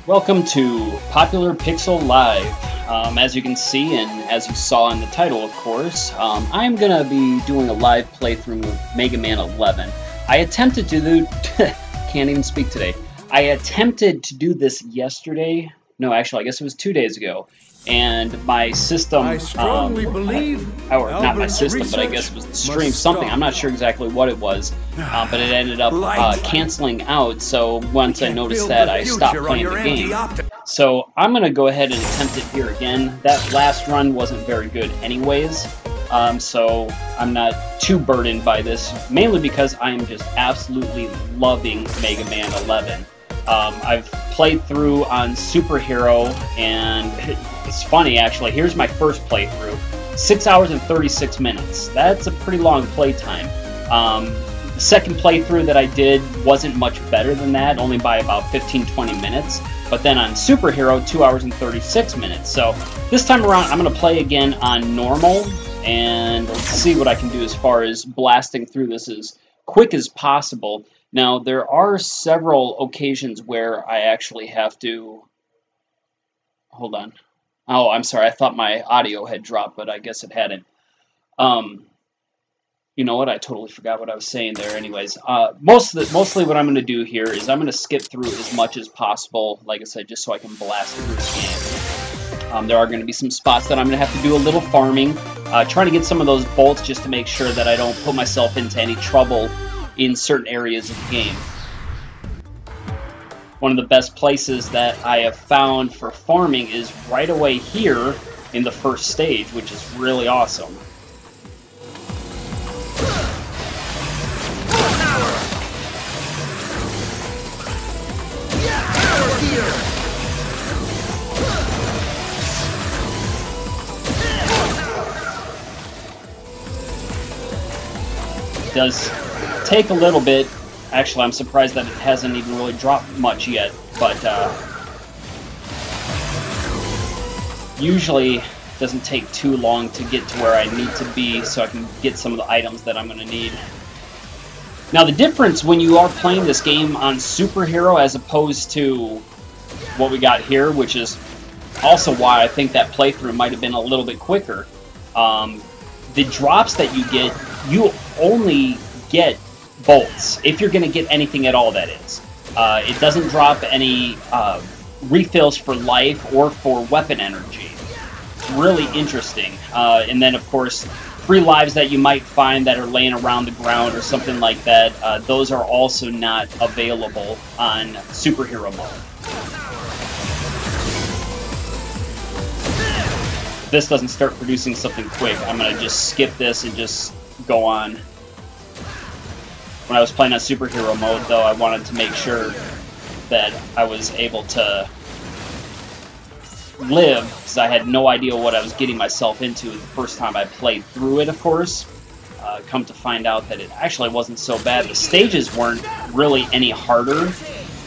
Welcome to Popular Pixel Live. As you can see, and as you saw in the title, of course, I'm going to be doing a live playthrough of Mega Man 11. I attempted to do... can't even speak today. I attempted to do this yesterday. No, actually, I guess it was 2 days ago. And my system... I strongly believe... or not my system, but I guess it was the stream, something. I'm not sure exactly what it was. But it ended up canceling out, so once I noticed that, I stopped playing the game. So I'm going to go ahead and attempt it here again. That last run wasn't very good anyways, so I'm not too burdened by this, mainly because I am just absolutely loving Mega Man 11. I've played through on Super Hero, and it's funny actually, here's my first playthrough. 6 hours and 36 minutes. That's a pretty long playtime. The second playthrough that I did wasn't much better than that, only by about 15-20 minutes. But then on Super Hero, 2 hours and 36 minutes. So this time around, I'm going to play again on normal, and let's see what I can do as far as blasting through this as quick as possible. Now, there are several occasions where I actually have to... Hold on. Oh, I'm sorry. I thought my audio had dropped, but I guess it hadn't. You know what? I totally forgot what I was saying there. Anyways, mostly what I'm going to do here is I'm going to skip through as much as possible, like I said, just so I can blast through this game. There are going to be some spots that I'm going to have to do a little farming, trying to get some of those bolts just to make sure that I don't put myself into any trouble in certain areas of the game. One of the best places that I have found for farming is right away here in the first stage, which is really awesome. It does take a little bit. Actually, I'm surprised that it hasn't even really dropped much yet, but usually it doesn't take too long to get to where I need to be so I can get some of the items that I'm going to need. Now, the difference when you are playing this game on Super Hero as opposed to what we got here, which is also why I think that playthrough might have been a little bit quicker, the drops that you get, you only get bolts, if you're going to get anything at all, that is. It doesn't drop any refills for life or for weapon energy. It's really interesting. And then, of course, free lives that you might find that are laying around the ground or something like that, those are also not available on Super Hero mode. If this doesn't start producing something quick, I'm going to just skip this and just go on. When I was playing on Super Hero mode, though, I wanted to make sure that I was able to live, because I had no idea what I was getting myself into the first time I played through it, of course. Come to find out that it actually wasn't so bad. The stages weren't really any harder.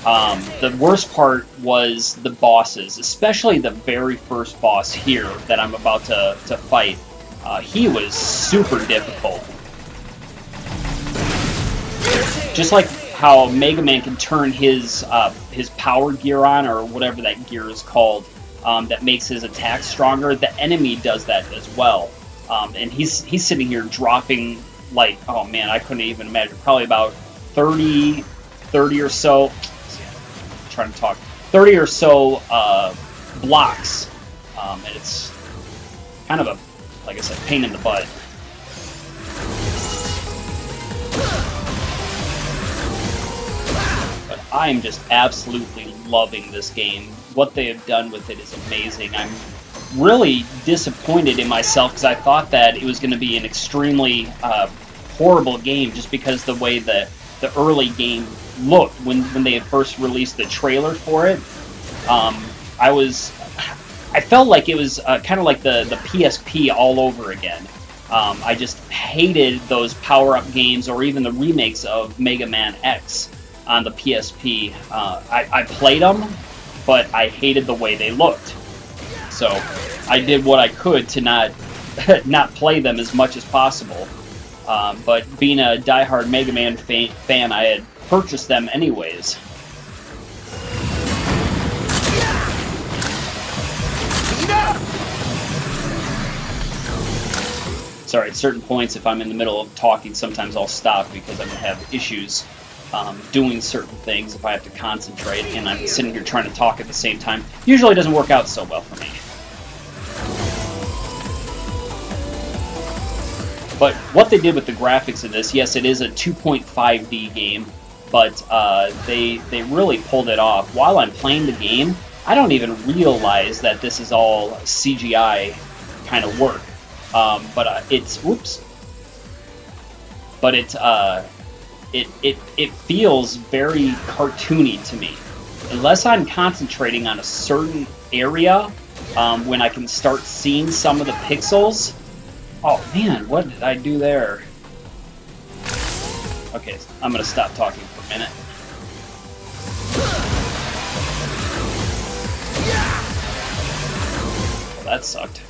The worst part was the bosses, especially the very first boss here that I'm about to fight. He was super difficult. Just like how Mega Man can turn his power gear on, or whatever that gear is called, that makes his attack stronger, the enemy does that as well. And he's sitting here dropping, like, oh man, I couldn't even imagine, probably about 30 or so, I'm trying to talk, 30 or so blocks. And it's kind of a, like I said, pain in the butt. I am just absolutely loving this game. What they have done with it is amazing. I'm really disappointed in myself because I thought that it was going to be an extremely horrible game just because the way the early game looked when they had first released the trailer for it. I felt like it was kind of like the PSP all over again. I just hated those power-up games or even the remakes of Mega Man X on the PSP. I played them, but I hated the way they looked. So I did what I could to not play them as much as possible. But being a diehard Mega Man fan, I had purchased them anyways. sorry, at certain points, if I'm in the middle of talking, sometimes I'll stop because I'm going to have issues doing certain things if I have to concentrate, and I'm sitting here trying to talk at the same time. Usually it doesn't work out so well for me. But what they did with the graphics of this, yes, it is a 2.5D game, but they really pulled it off. While I'm playing the game, I don't even realize that this is all CGI kind of work. But it's, whoops. But it feels very cartoony to me. Unless I'm concentrating on a certain area, when I can start seeing some of the pixels. Oh man, what did I do there? Okay, I'm gonna stop talking for a minute. Well, that sucked.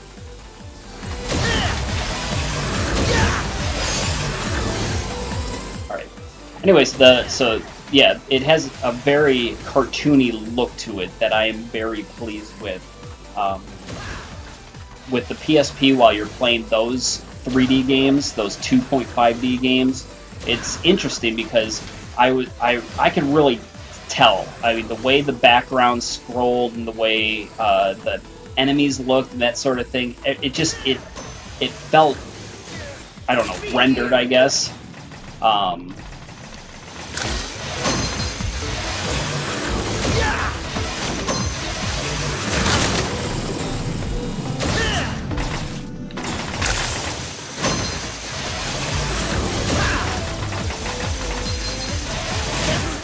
Alright. Anyways, so yeah, it has a very cartoony look to it that I am very pleased with. With the PSP, while you're playing those 3D games, those 2.5D games, it's interesting because I can really tell. I mean, the way the background scrolled and the way the enemies looked and that sort of thing, it felt, I don't know, rendered, I guess.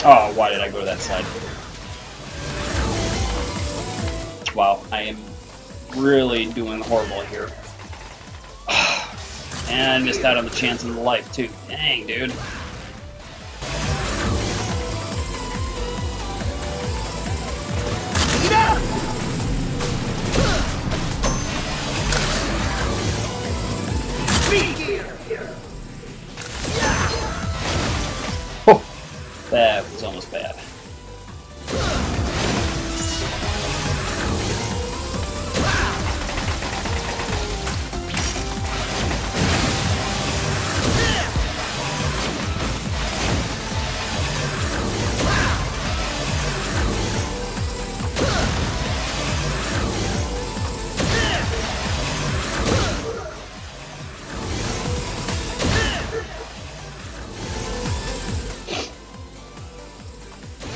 Oh, why did I go to that side? Wow, I am really doing horrible here. And I missed out on the chance of the life, too. Dang, dude. Oh, that was almost bad.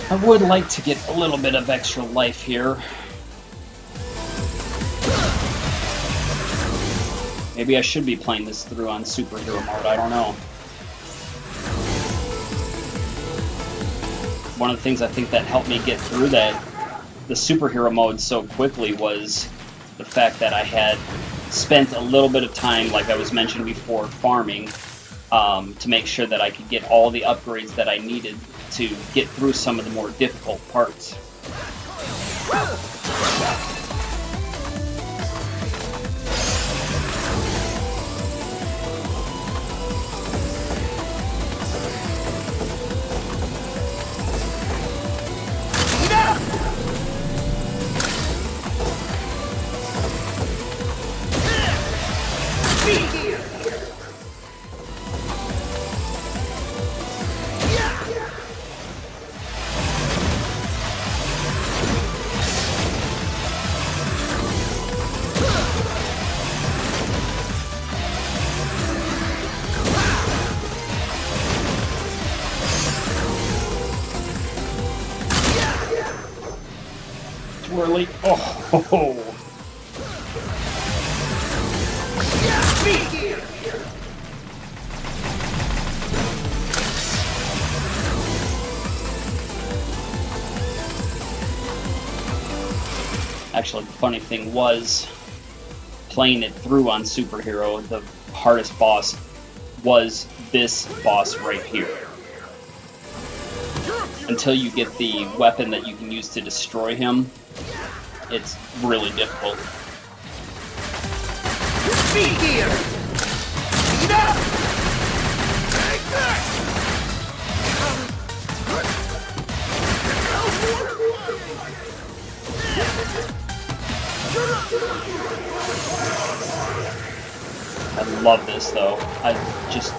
I would like to get a little bit of extra life here. Maybe I should be playing this through on superhero mode, I don't know. One of the things I think that helped me get through the superhero mode so quickly was the fact that I had spent a little bit of time, like I was mentioning before, farming to make sure that I could get all the upgrades that I needed to get through some of the more difficult parts. Twirly. Oh. Actually, the funny thing was, playing it through on Superhero, the hardest boss was this boss right here. Until you get the weapon that you can use to destroy him, it's really difficult. I love this, though. I just...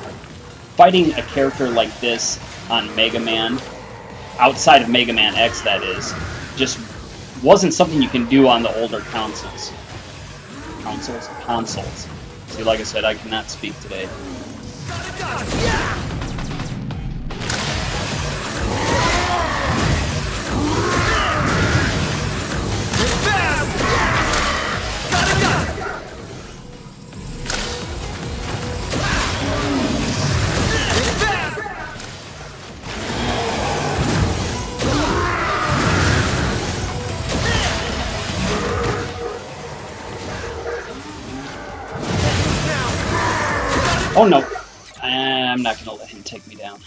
Fighting a character like this on Mega Man, outside of Mega Man X, that is, just wasn't something you can do on the older consoles. Consoles. See, like I said, I cannot speak today. Oh no, I'm not gonna let him take me down.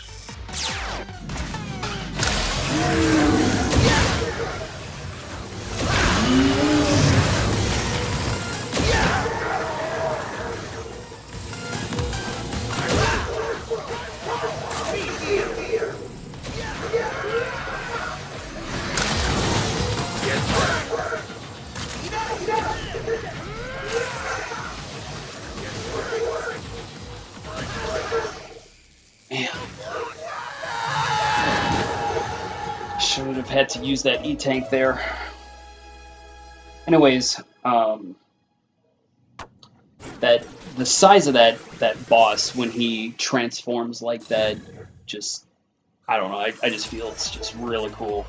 Should have had to use that E-Tank there. Anyways, that the size of that boss when he transforms like that, just, I don't know, I just feel it's just really cool.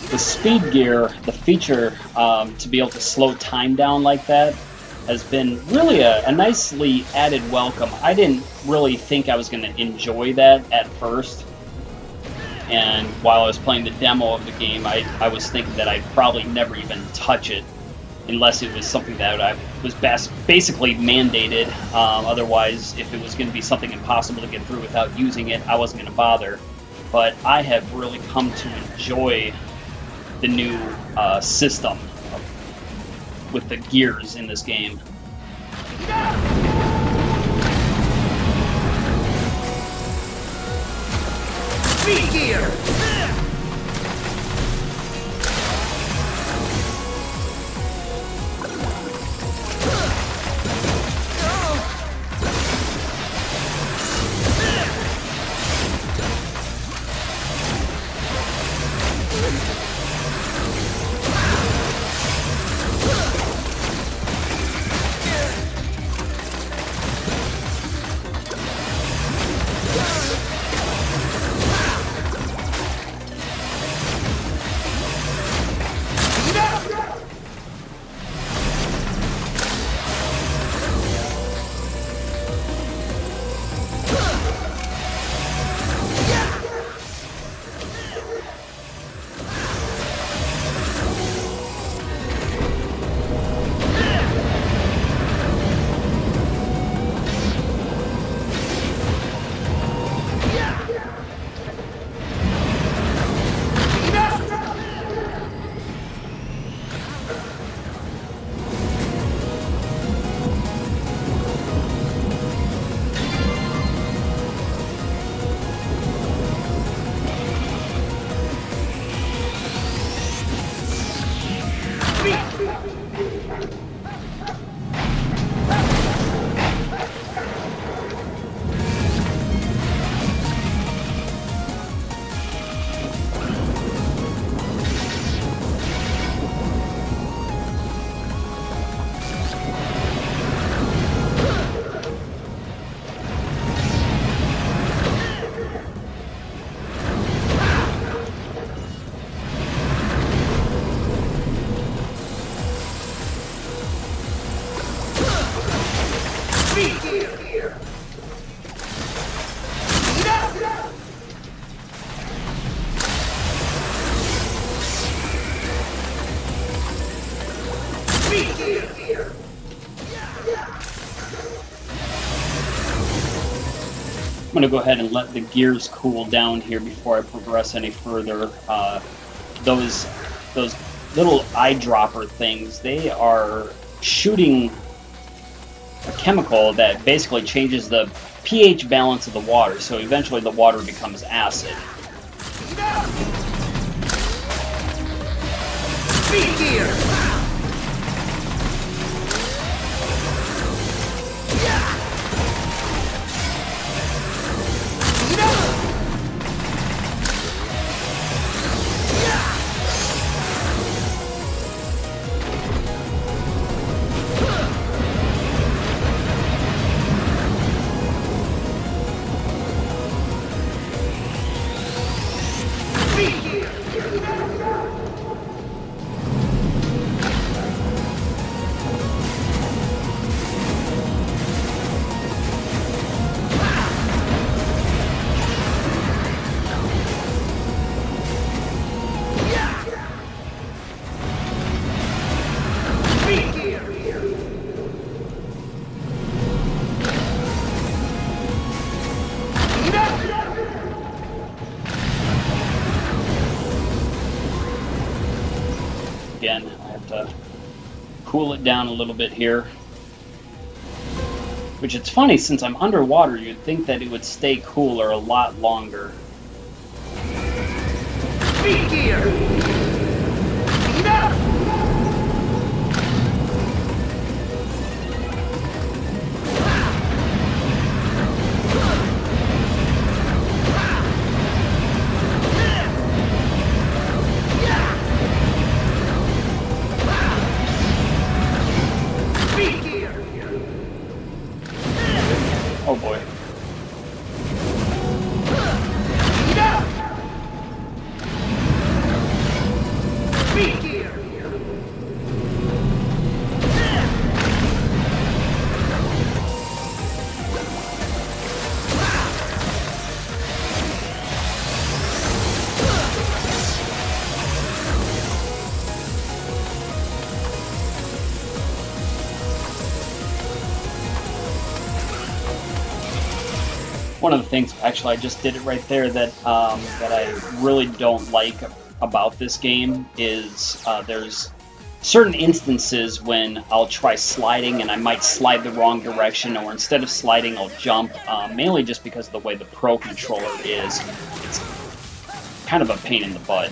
The speed gear, the feature to be able to slow time down like that, has been really a nicely added welcome. I didn't really think I was going to enjoy that at first, and while I was playing the demo of the game, I was thinking that I'd probably never even touch it unless it was something that I was basically mandated. Otherwise, if it was going to be something impossible to get through without using it, I wasn't going to bother. But I have really come to enjoy the new system with the gears in this game. Speed gear! I'm going to go ahead and let the gears cool down here before I progress any further. Those little eyedropper things, they are shooting a chemical that basically changes the pH balance of the water, so eventually the water becomes acid. Speed gear! Again, I have to cool it down a little bit here. Which, it's funny, since I'm underwater, you'd think that it would stay cooler a lot longer. Speed gear! Oh boy. Speed gear! One of the things, actually, I just did it right there, that that I really don't like about this game is there's certain instances when I'll try sliding and I might slide the wrong direction, or instead of sliding I'll jump, mainly just because of the way the Pro Controller is. It's kind of a pain in the butt.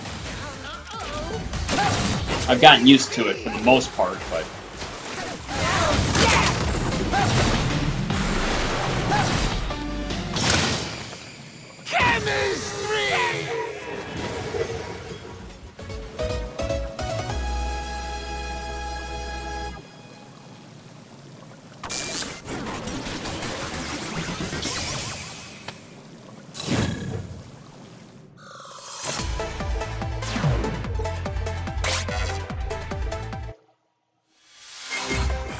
I've gotten used to it for the most part, but...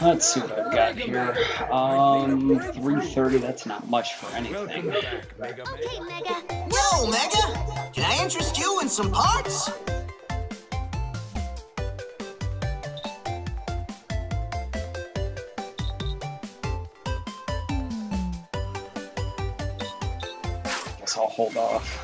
Let's see what I've got here. 330, that's not much for anything. Okay, Mega. Yo, Mega! Can I interest you in some parts? Guess I'll hold off.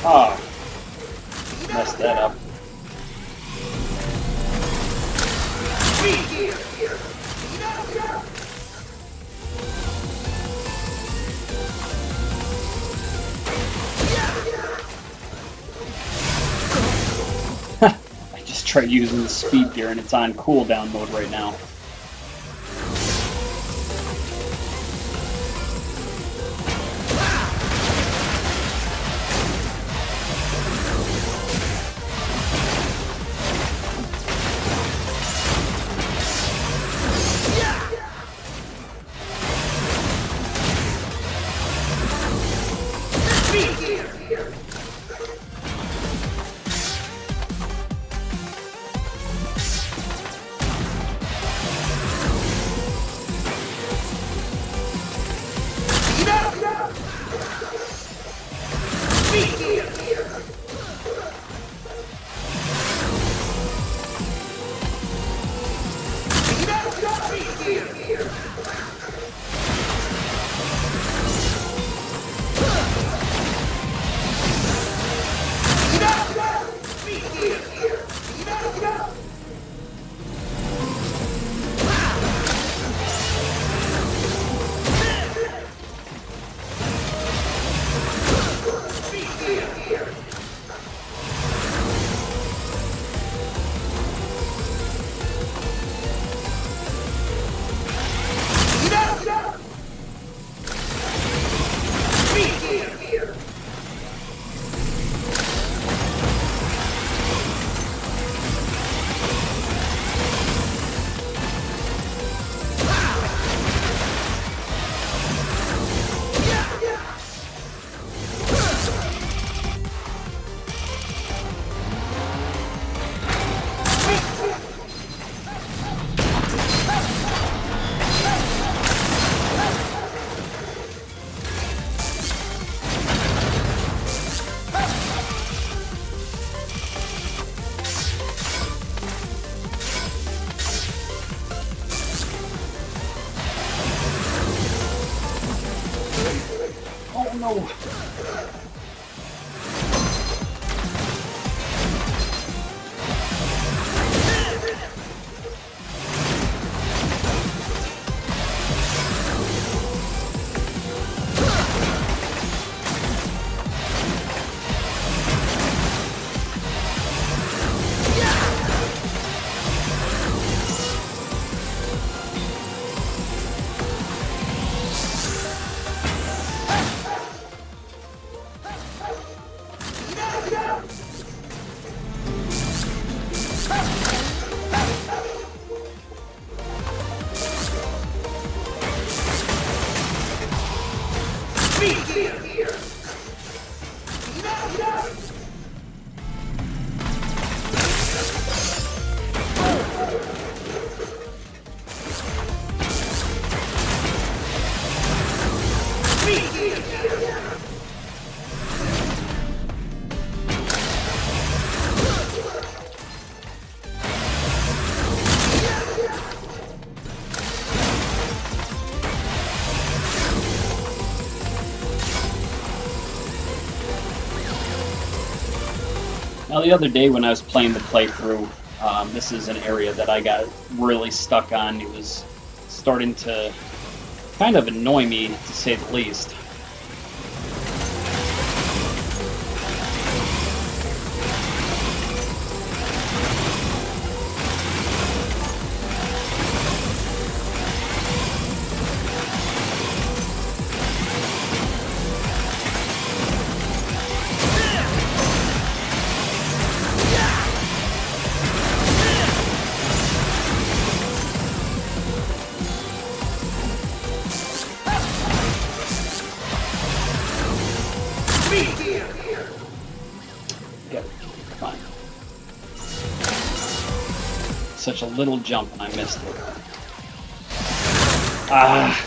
Ah, messed that up. I just tried using the speed gear and it's on cooldown mode right now. Oh no! Now, the other day when I was playing the playthrough, this is an area that I got really stuck on. It was starting to kind of annoy me, to say the least. Such a little jump and I missed it. Ah!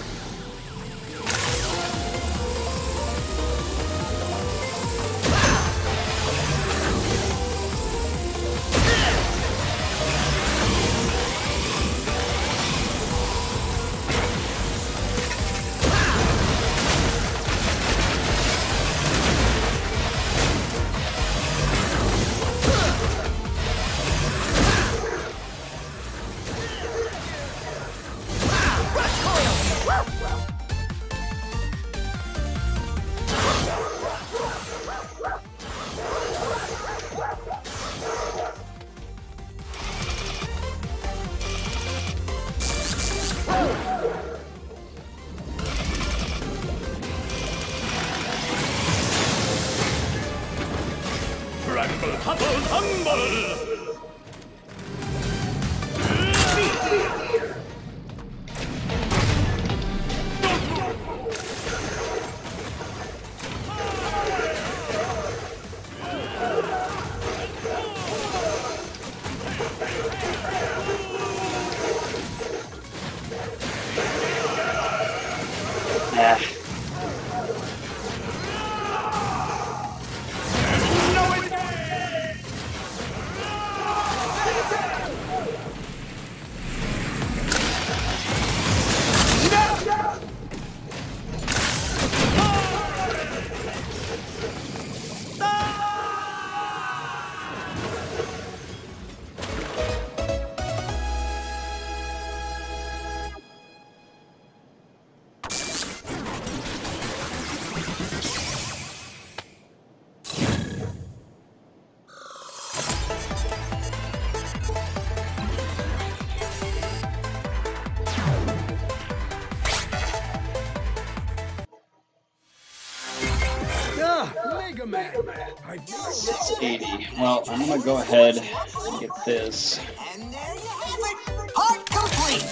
It's 80. Well, I'm gonna go ahead and get this. And there you have it. Part complete.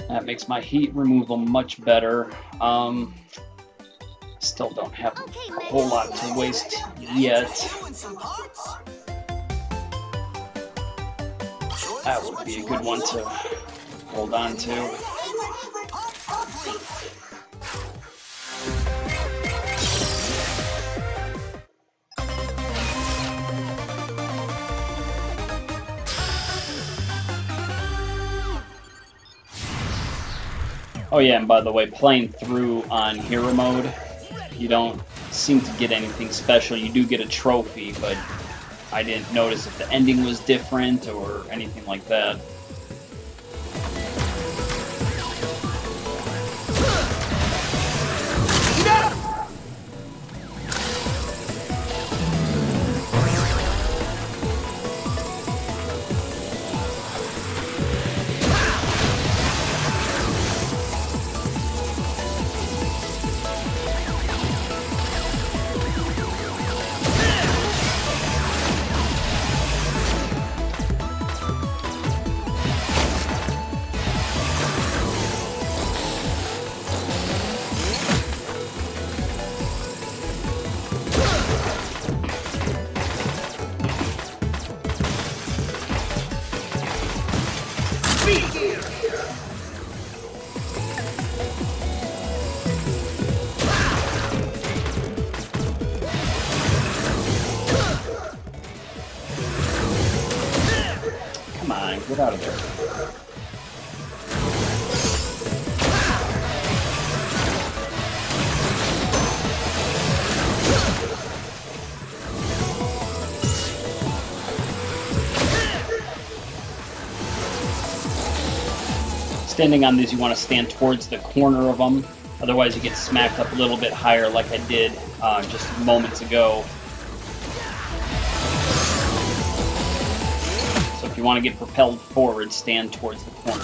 That makes my heat removal much better. Still don't have a whole lot to waste yet. That would be a good one to hold on to. Oh yeah, and by the way, playing through on hero mode, you don't seem to get anything special. You do get a trophy, but I didn't notice if the ending was different or anything like that. Come on, get out of there. Standing on these, you want to stand towards the corner of them. Otherwise, you get smacked up a little bit higher like I did just moments ago. So if you want to get propelled forward, stand towards the corner.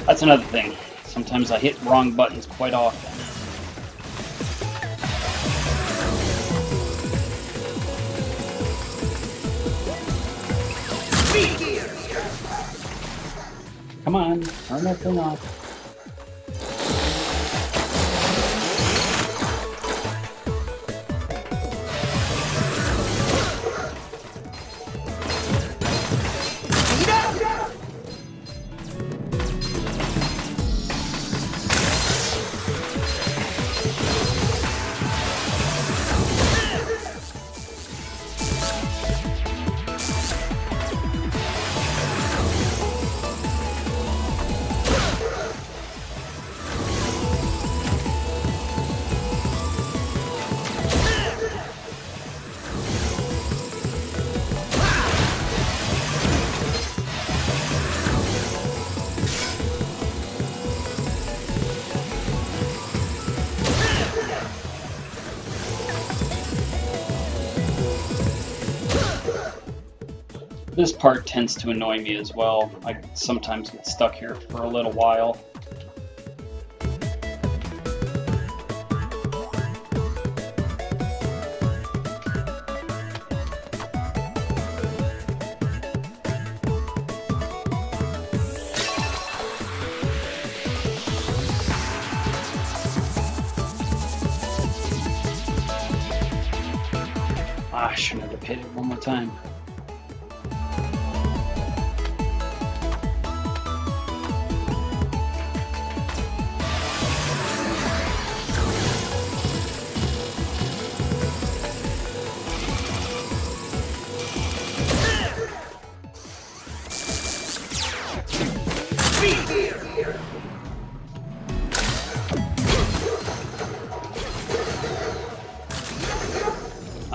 That's another thing. Sometimes I hit wrong buttons quite often. Speed gear. Come on, turn that thing off. This part tends to annoy me as well. I sometimes get stuck here for a little while. I shouldn't have hit it one more time.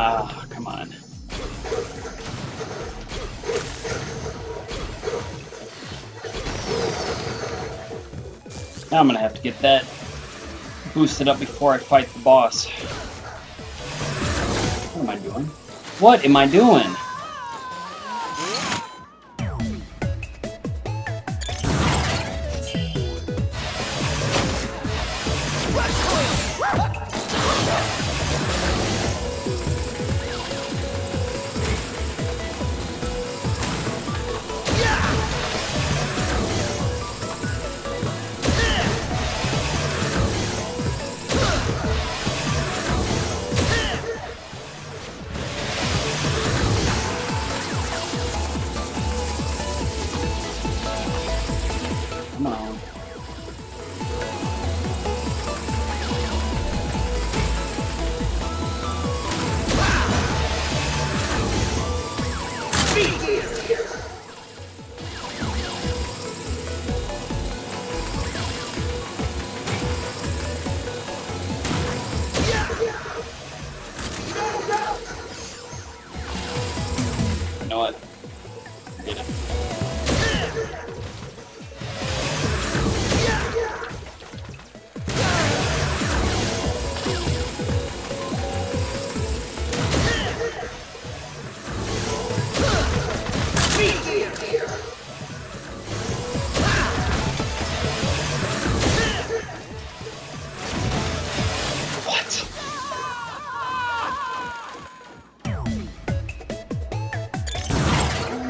Ah, come on. Now I'm gonna have to get that boosted up before I fight the boss. What am I doing? What am I doing? Come on. You know what? Forget it.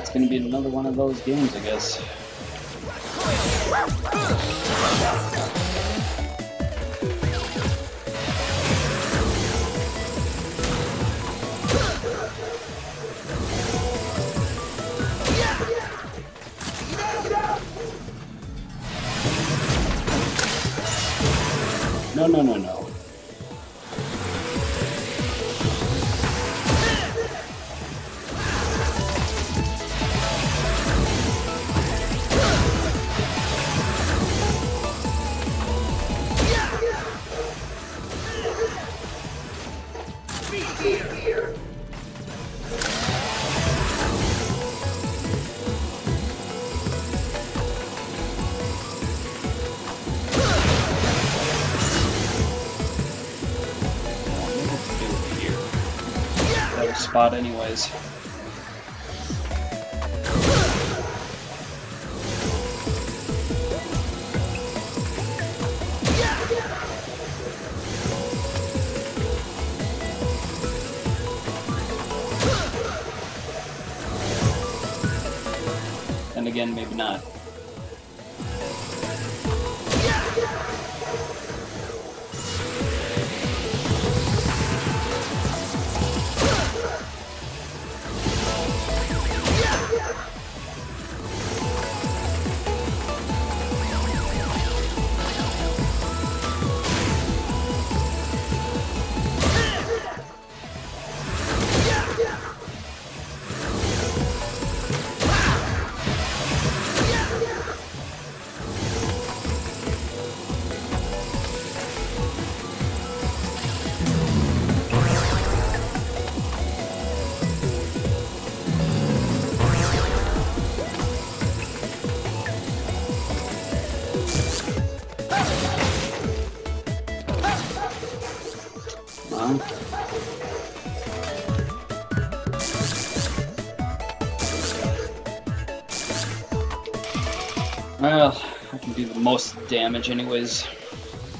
It's gonna be another one of those games, I guess. No, no, no, no. Spot anyways. again, maybe not. Well, I can do the most damage anyways,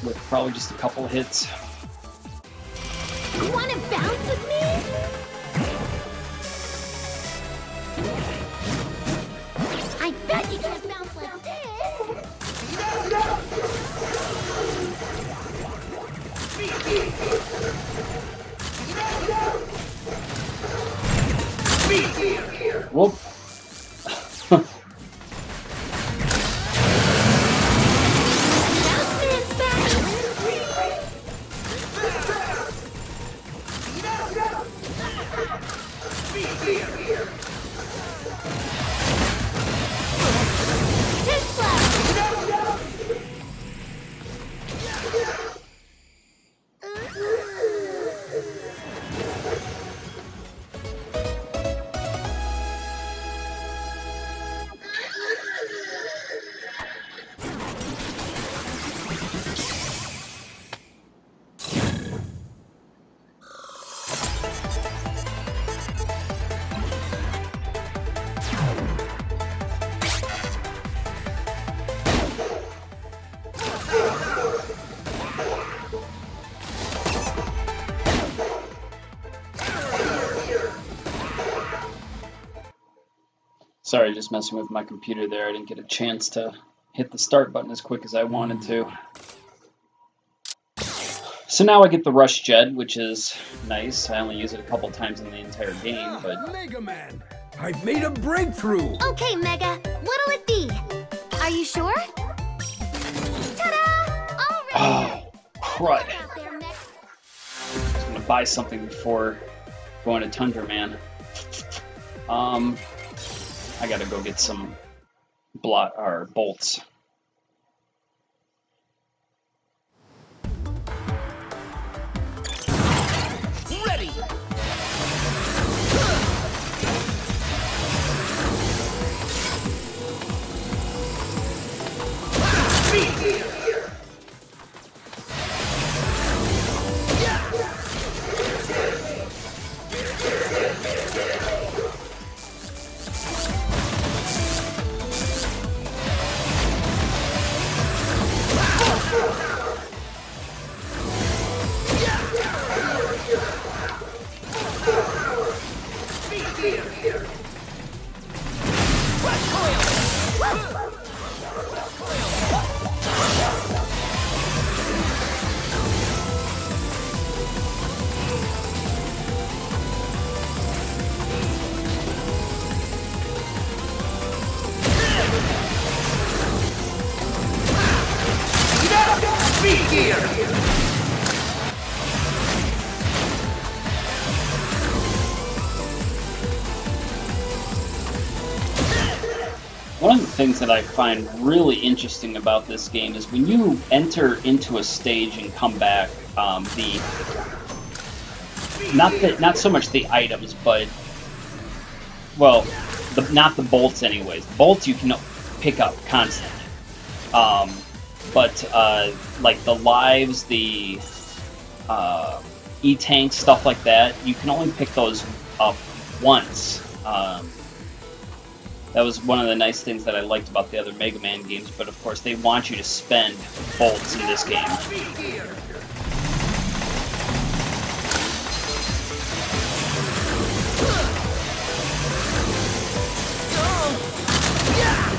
with probably just a couple of hits. You wanna bounce with me? I bet you can't bounce like this! Whoop. Sorry, just messing with my computer there. I didn't get a chance to hit the start button as quick as I wanted to. So now I get the Rush Jet, which is nice. I only use it a couple times in the entire game, but... Mega Man! I've made a breakthrough! Okay, Mega. What'll it be? Are you sure? Ta-da! All right. Oh, crud. I was gonna buy something before going to Tundra Man. I gotta go get some bolts. Ready! One of the things that I find really interesting about this game is when you enter into a stage and come back, not so much the items, but well, not the bolts anyways. The bolts you can pick up constantly, but like the lives, the E-tanks, stuff like that, you can only pick those up once. That was one of the nice things that I liked about the other Mega Man games, but of course they want you to spend bolts in this game. Yeah!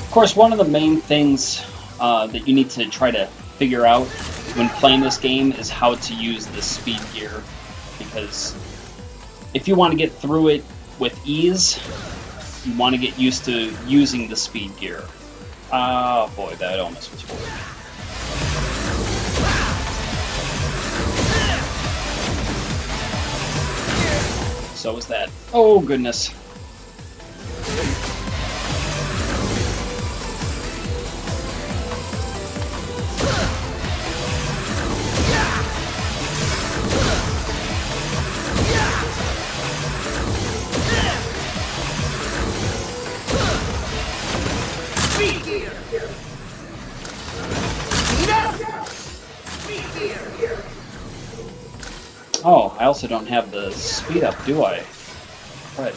Of course, one of the main things that you need to try to figure out when playing this game is how to use the speed gear, because if you want to get through it with ease, you want to get used to using the speed gear. Oh boy, that almost was forward. So was that. Oh goodness. Oh, I also don't have the speed up, do I? Right.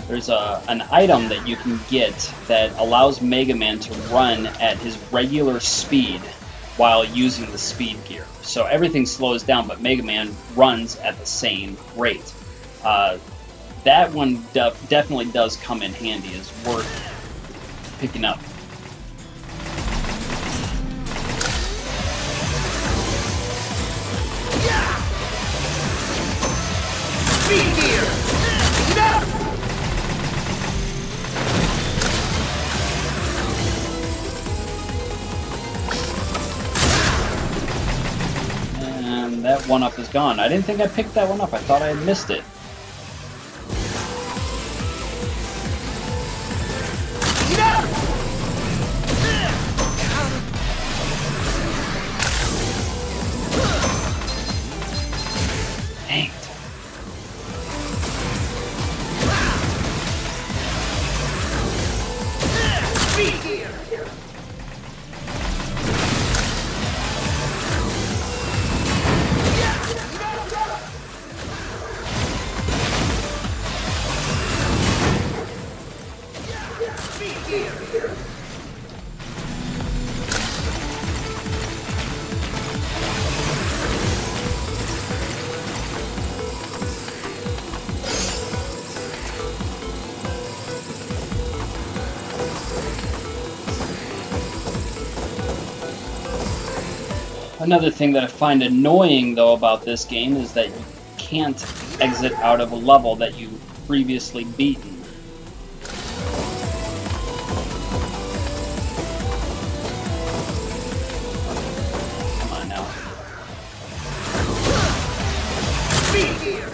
There's an item that you can get that allows Mega Man to run at his regular speed while using the speed gear. So everything slows down, but Mega Man runs at the same rate. That one definitely does come in handy, is worth picking up. Speed gear! And that one-up is gone. I didn't think I picked that one up. I thought I had missed it. Dang it. Speed gear! Another thing that I find annoying, though, about this game is that you can't exit out of a level that you've previously beaten. Come on now. Speed gear!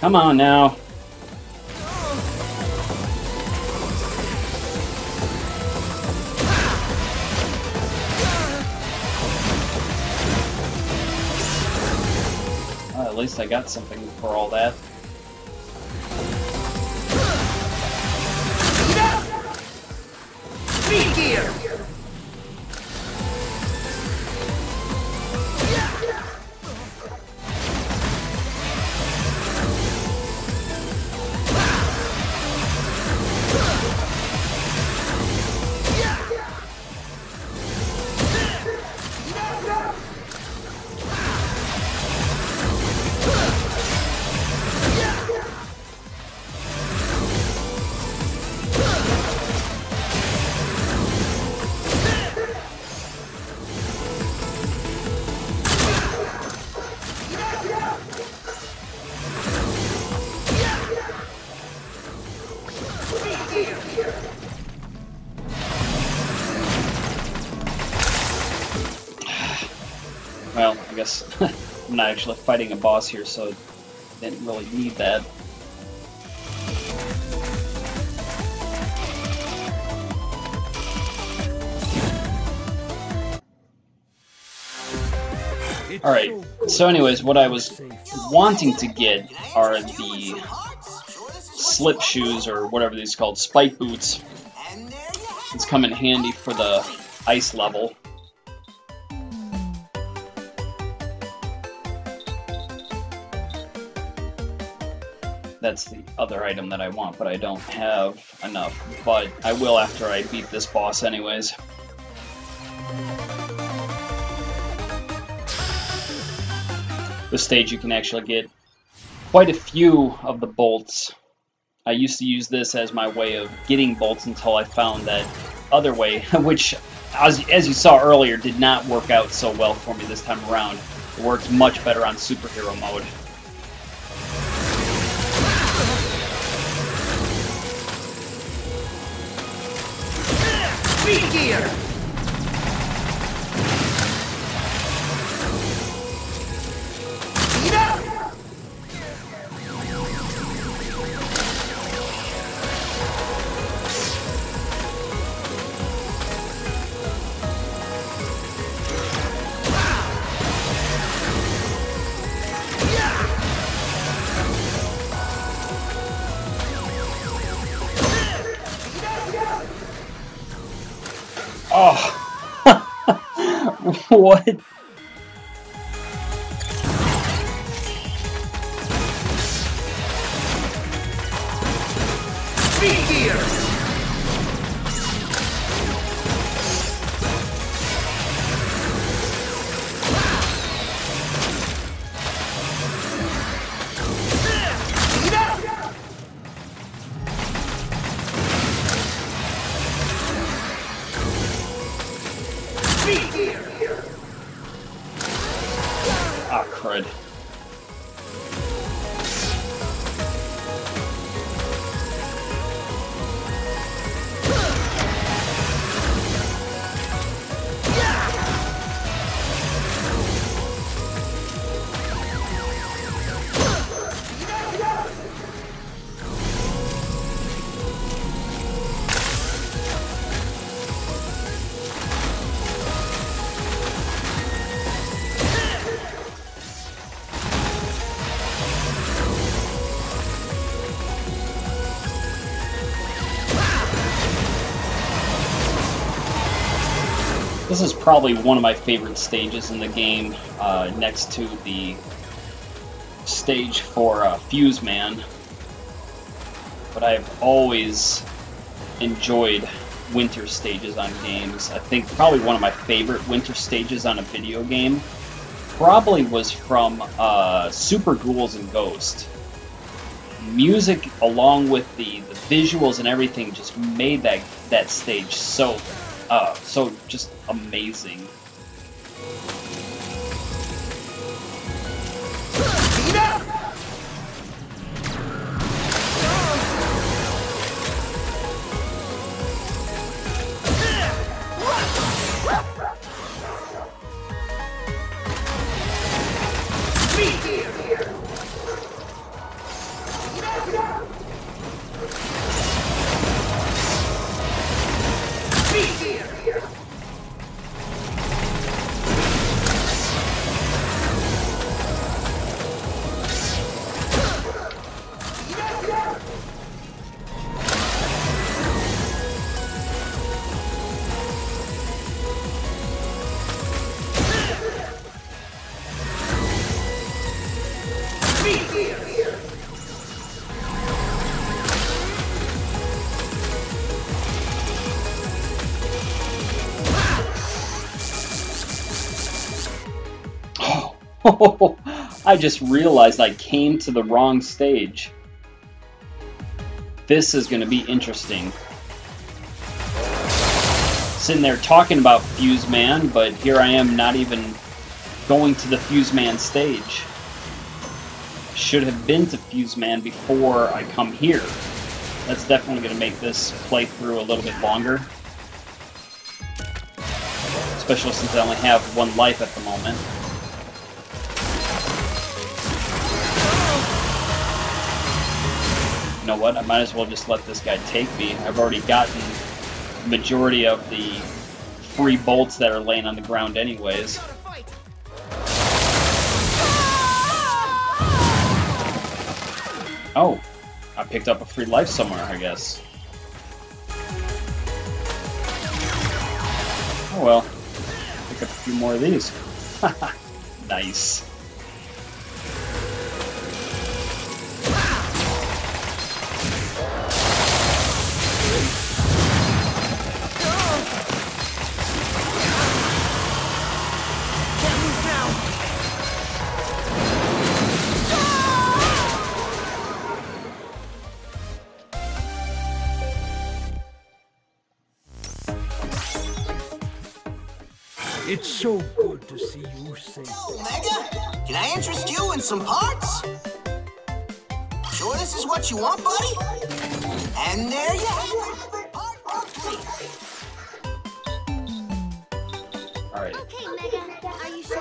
Come on now. At least I got something for all that. Speed gear! Well, I guess I'm not actually fighting a boss here, so I didn't really need that. Alright, so anyways, what I was wanting to get are the slip shoes, or whatever these are called, spike boots. It's come in handy for the ice level. That's the other item that I want, but I don't have enough. But I will after I beat this boss anyways. This stage you can actually get quite a few of the bolts. I used to use this as my way of getting bolts until I found that other way, which, as you saw earlier, did not work out so well for me this time around. It worked much better on superhero mode. Speed gear! Speed up! Oh, what? Speed gear! Speed up! Speed gear! Ah, crud. This is probably one of my favorite stages in the game, next to the stage for Fuse Man. But I've always enjoyed winter stages on games. I think probably one of my favorite winter stages on a video game probably was from Super Ghouls and Ghosts. Music along with the visuals and everything just made that stage so just amazing. Speed up! Speed gear! Speed gear! Speed gear! Oh, I just realized I came to the wrong stage. This is going to be interesting. Sitting there talking about Fuse Man, but here I am not even going to the Fuse Man stage. Should have been to Fuse Man before I come here. That's definitely going to make this playthrough a little bit longer. Especially since I only have one life at the moment. You know what? I might as well just let this guy take me. I've already gotten the majority of the free bolts that are laying on the ground anyways. Oh, I picked up a free life somewhere, I guess. Oh well, pick up a few more of these. Nice. It's so good to see you safe. Yo, Mega, can I interest you in some parts? Sure this is what you want, buddy? And there you have it. Part complete. Alright. Okay, Mega. Are you sure?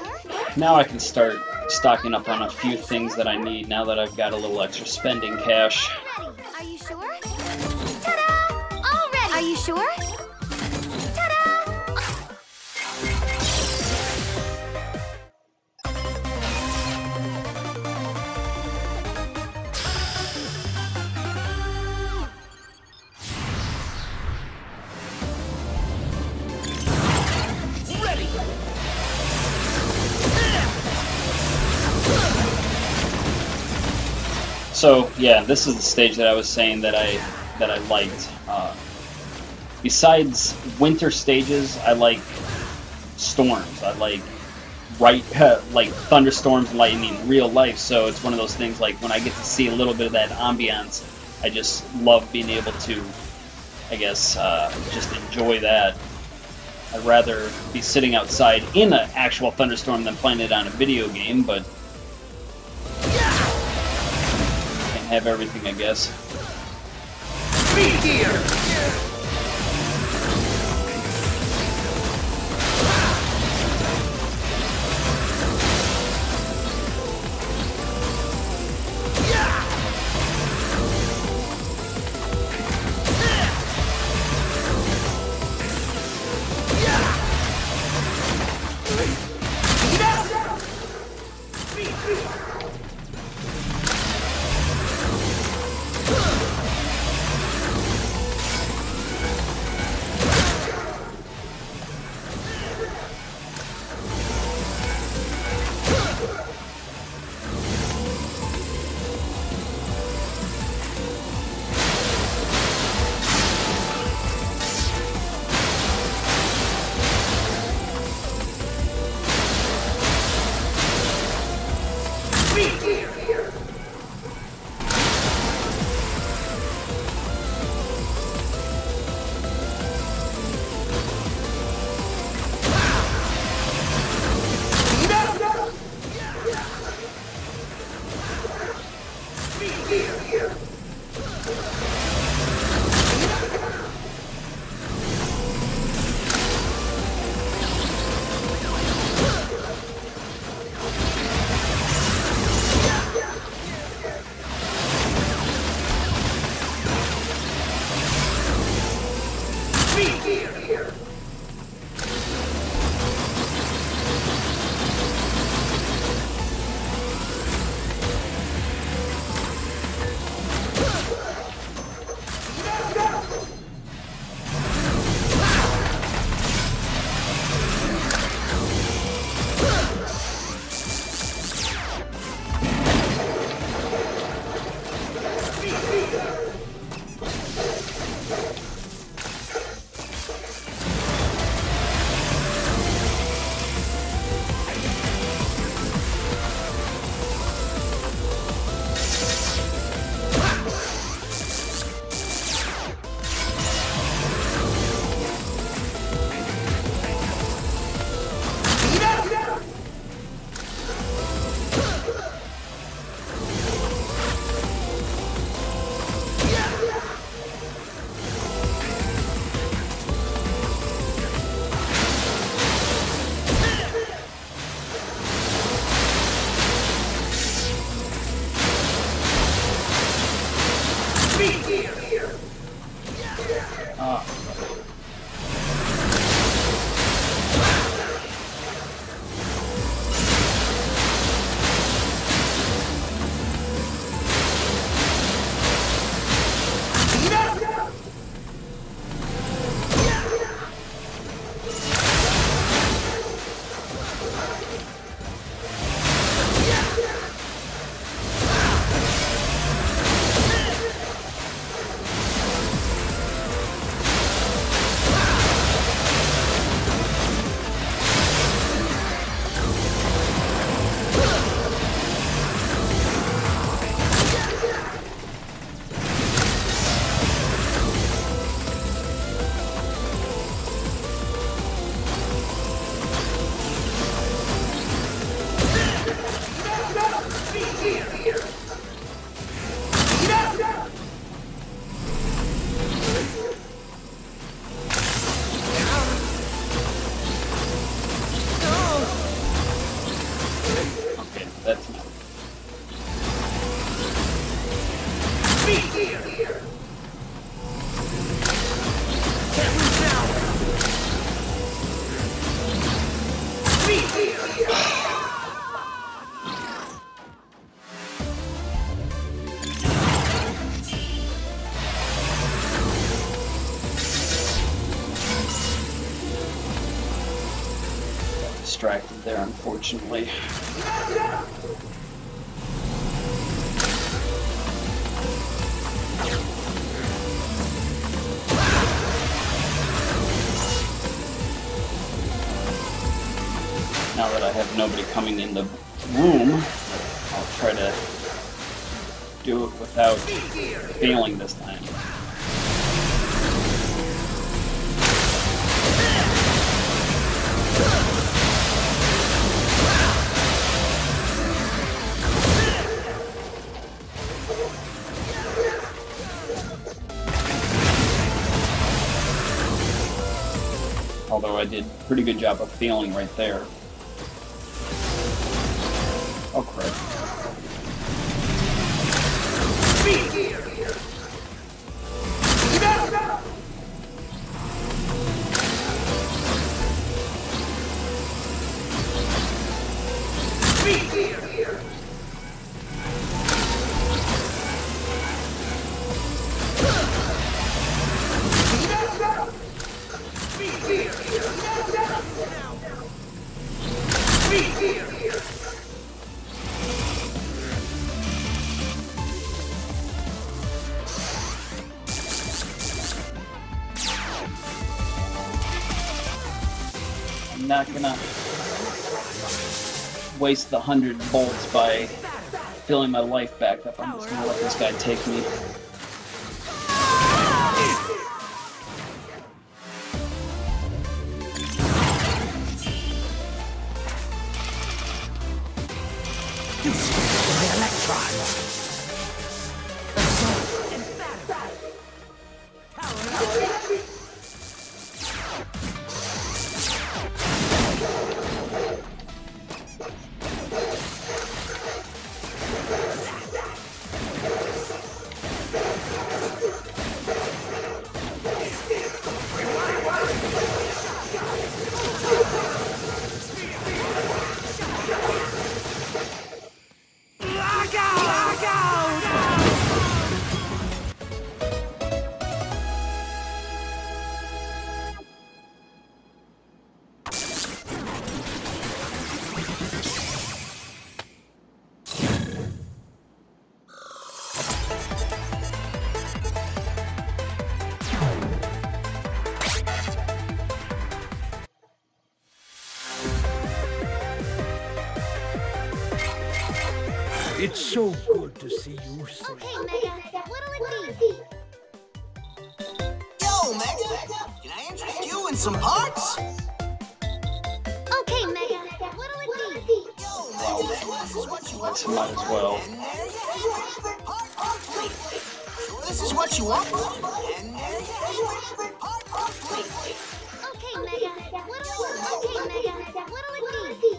Now I can start stocking up on a few things that I need now that I've got a little extra spending cash. Ready. Are you sure? Ta-da! All ready. Are you sure? Ta-da! So yeah, this is the stage that I was saying that I liked. Besides winter stages, I like storms. I like like thunderstorms, lightning, real life. So it's one of those things like when I get to see a little bit of that ambiance, I just love being able to, I guess, just enjoy that. I'd rather be sitting outside in an actual thunderstorm than playing it on a video game, but have everything, I guess. Be here! distracted there, unfortunately. Now that I have nobody coming in the room, I'll try to do it without failing this time. Although I did a pretty good job of failing right there. Oh crap. I'm not gonna waste the 100 bolts by filling my life back up. I'm just gonna let this guy take me. It's so good to see you sing. Okay, Mega, what'll it be? Yo, Mega, can I interest you in some parts? Okay, Mega, what'll it be? Yo, Mega, this is what you want. Might as well. And there you have it. Part complete. Sure this is what you want? And there you have it. Part complete. Okay, Mega, what'll it be?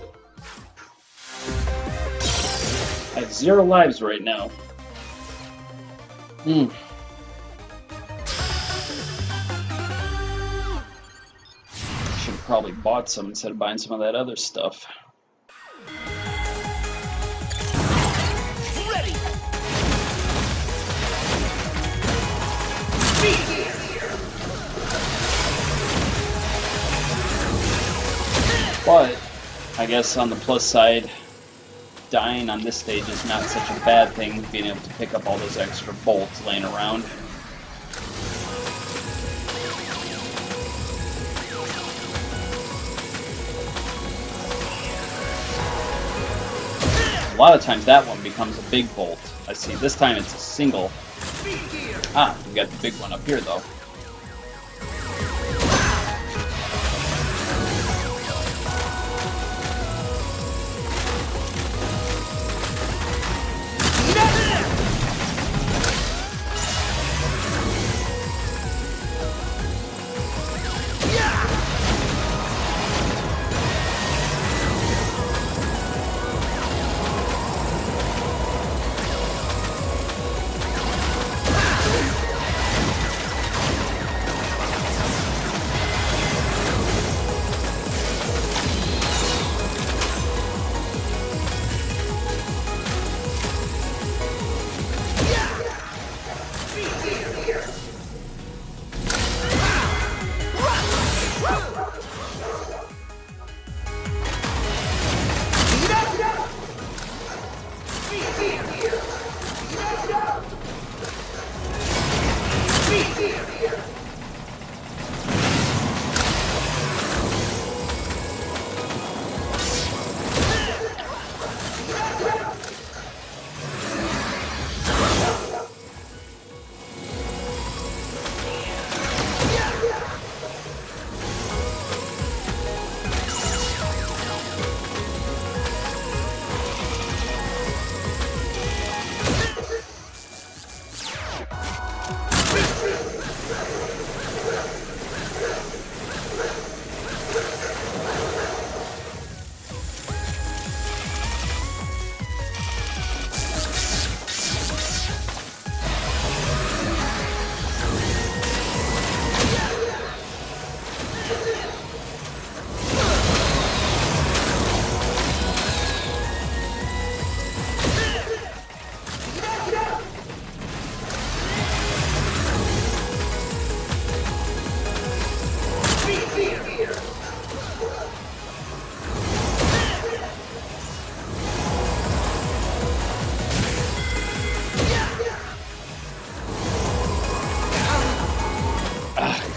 I have 0 lives right now. Should have probably bought some instead of buying some of that other stuff. Ready. But I guess on the plus side, dying on this stage is not such a bad thing, being able to pick up all those extra bolts laying around. A lot of times that one becomes a big bolt. I see this time it's a single. Ah, we got the big one up here though.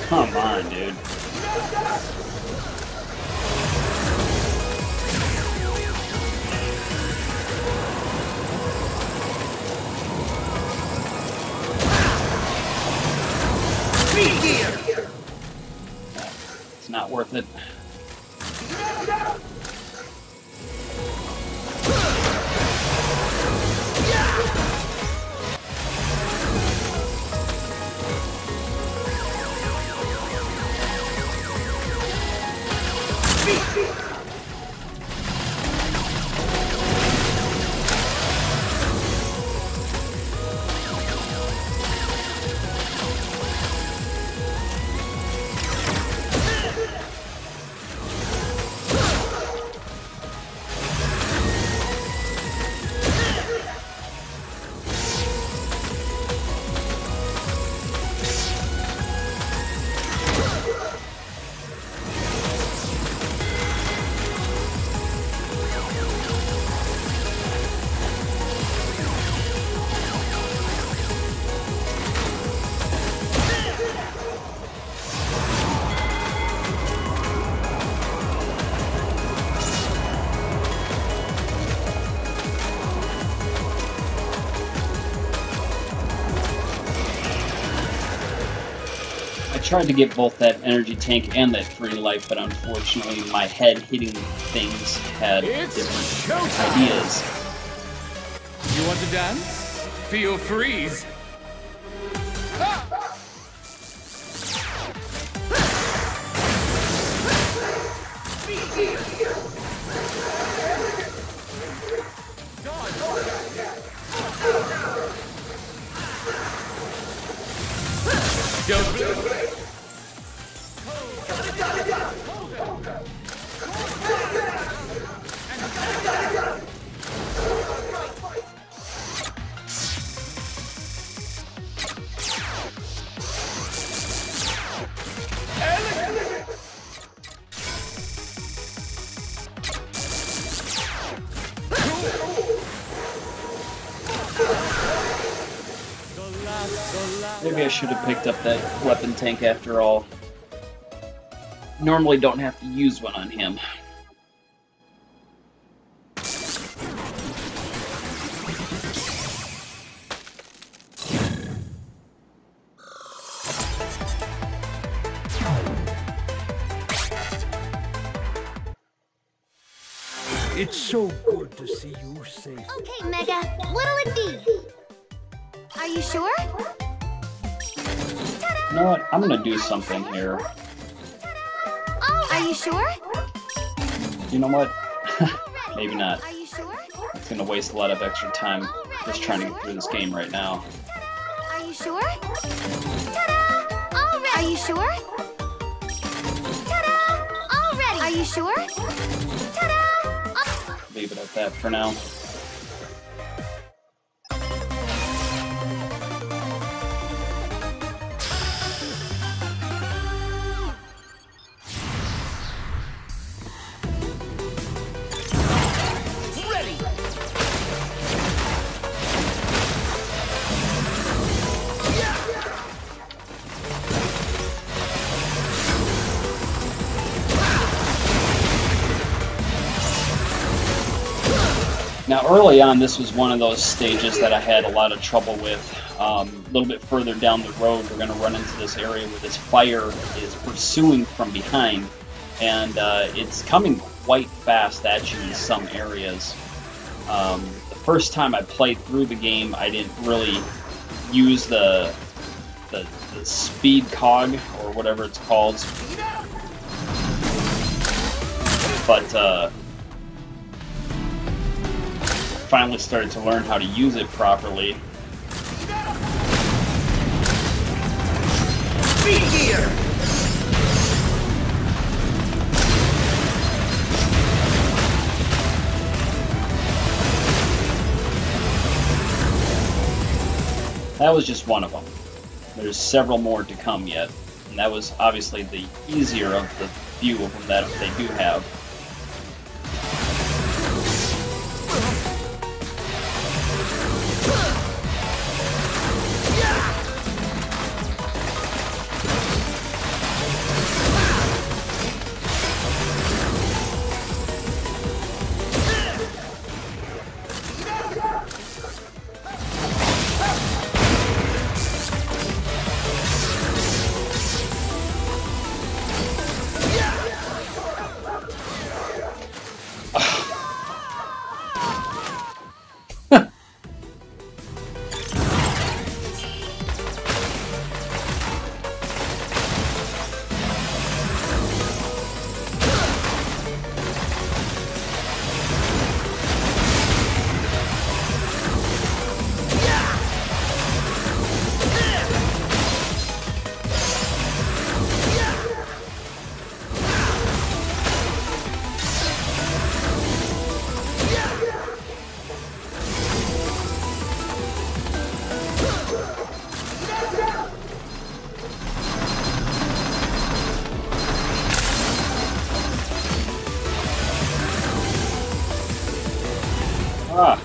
Come on, dude. It's not worth it. I tried to get both that energy tank and that free life, but unfortunately my head hitting things had different ideas. You want to dance? Feel freeze. Maybe I should have picked up that weapon tank after all. Normally don't have to use one on him. It's so good to see you safe. Okay, Mega. What'll it be? Are you sure? You know what? I'm gonna do something here. Oh, are you sure? You know what? Maybe not. Are you sure? It's gonna waste a lot of extra time just trying to get through this game right now. Are you sure? Ta-da! All ready. Are you sure? Ta-da! All ready. Are you sure? Ta-da! Leave it at that for now. Now, early on, this was one of those stages that I had a lot of trouble with. A little bit further down the road, we're going to run into this area where this fire is pursuing from behind, and it's coming quite fast at you in some areas. The first time I played through the game, I didn't really use the speed cog, or whatever it's called. But finally started to learn how to use it properly. Speed gear! That was just one of them. There's several more to come yet, and that was obviously the easier of the few of them that they do have. Ah.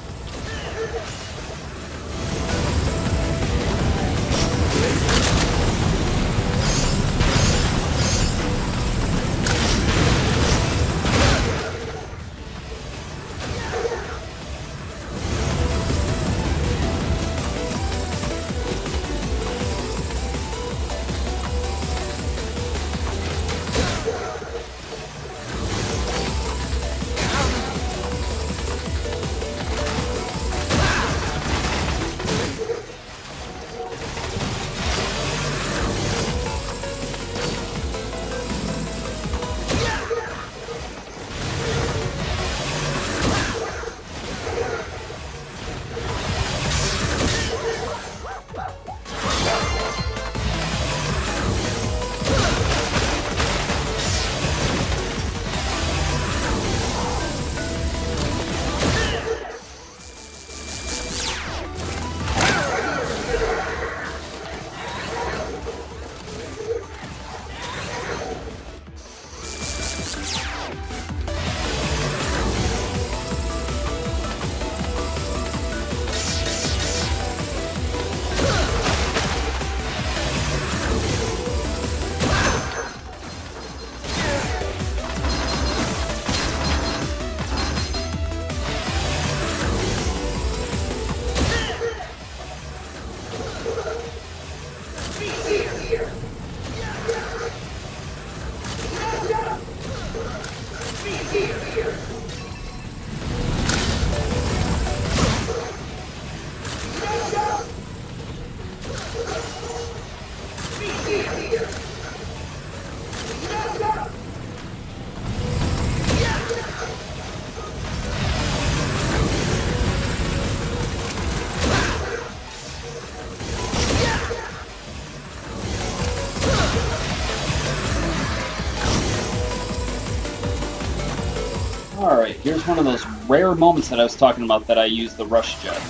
Alright, here's one of those rare moments that I was talking about that I use the Rush Jet.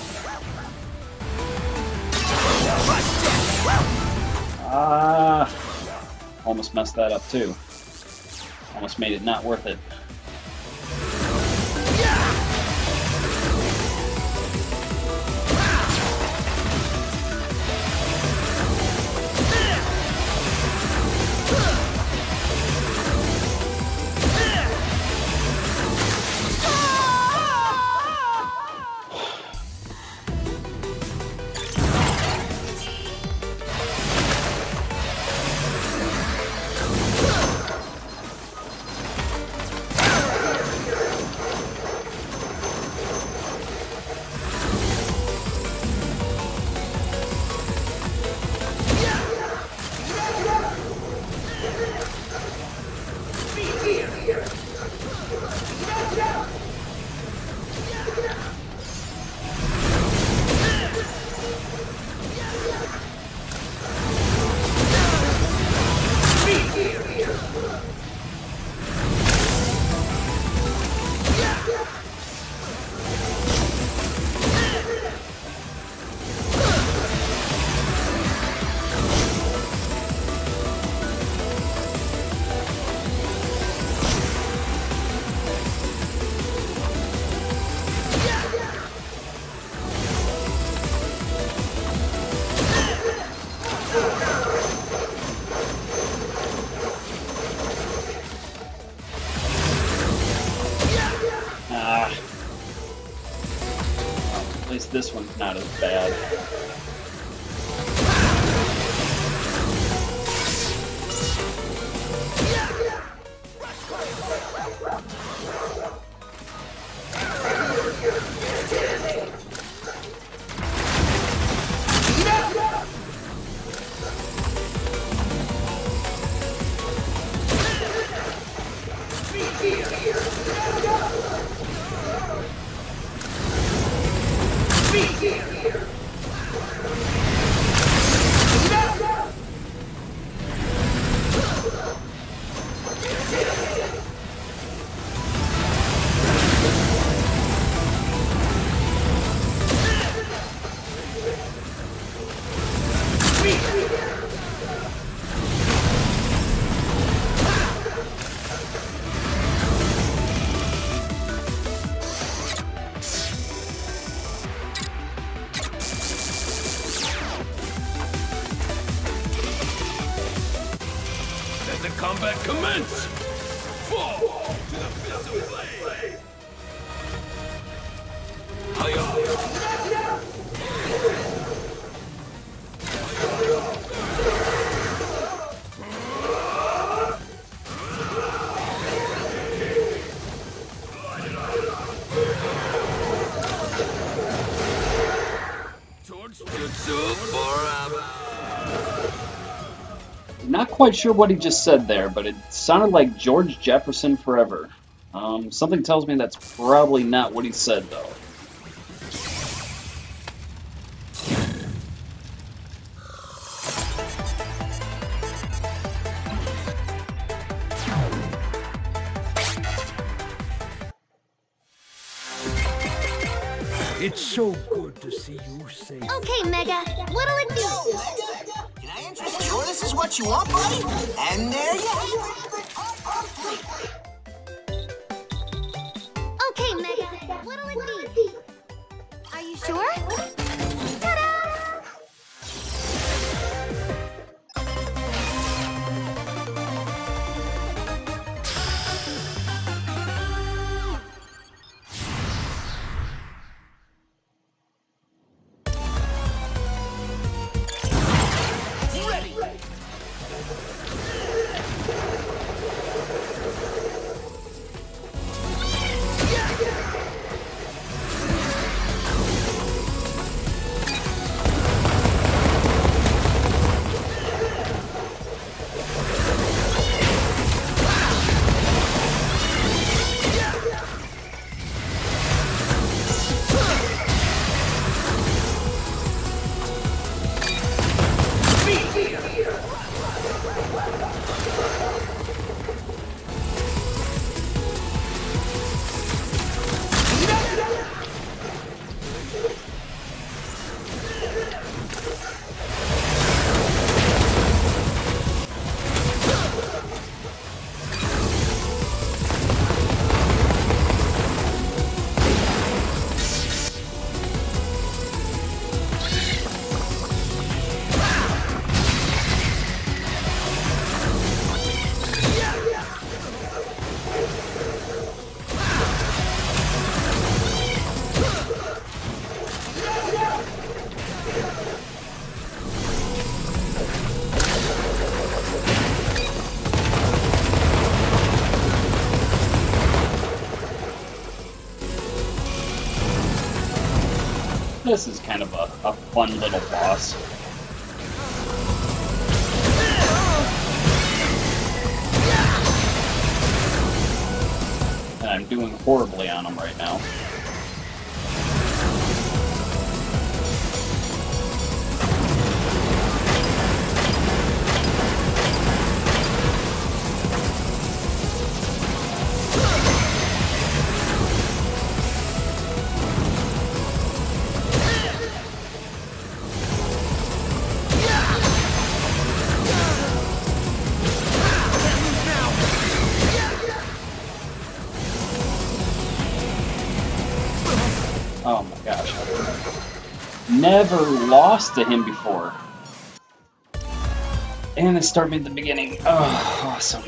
Almost messed that up too. Almost made it not worth it. least this one's not as bad. Let the combat commence! Fall to the fist of flame! Torch Jutsu forever! Not quite sure what he just said there, but it sounded like George Jefferson forever. Something tells me that's probably not what he said, though. It's so good to see you safe. Okay, Mega. What'll it do? Can I interest you? Sure this is what you want, buddy? And there you have it. Okay, Mega. What'll it be? Are you sure? Ta-da! This is kind of a fun little boss. And I'm doing horribly on him right now. Oh my gosh. Never lost to him before. And it started me at the beginning. Oh, awesome.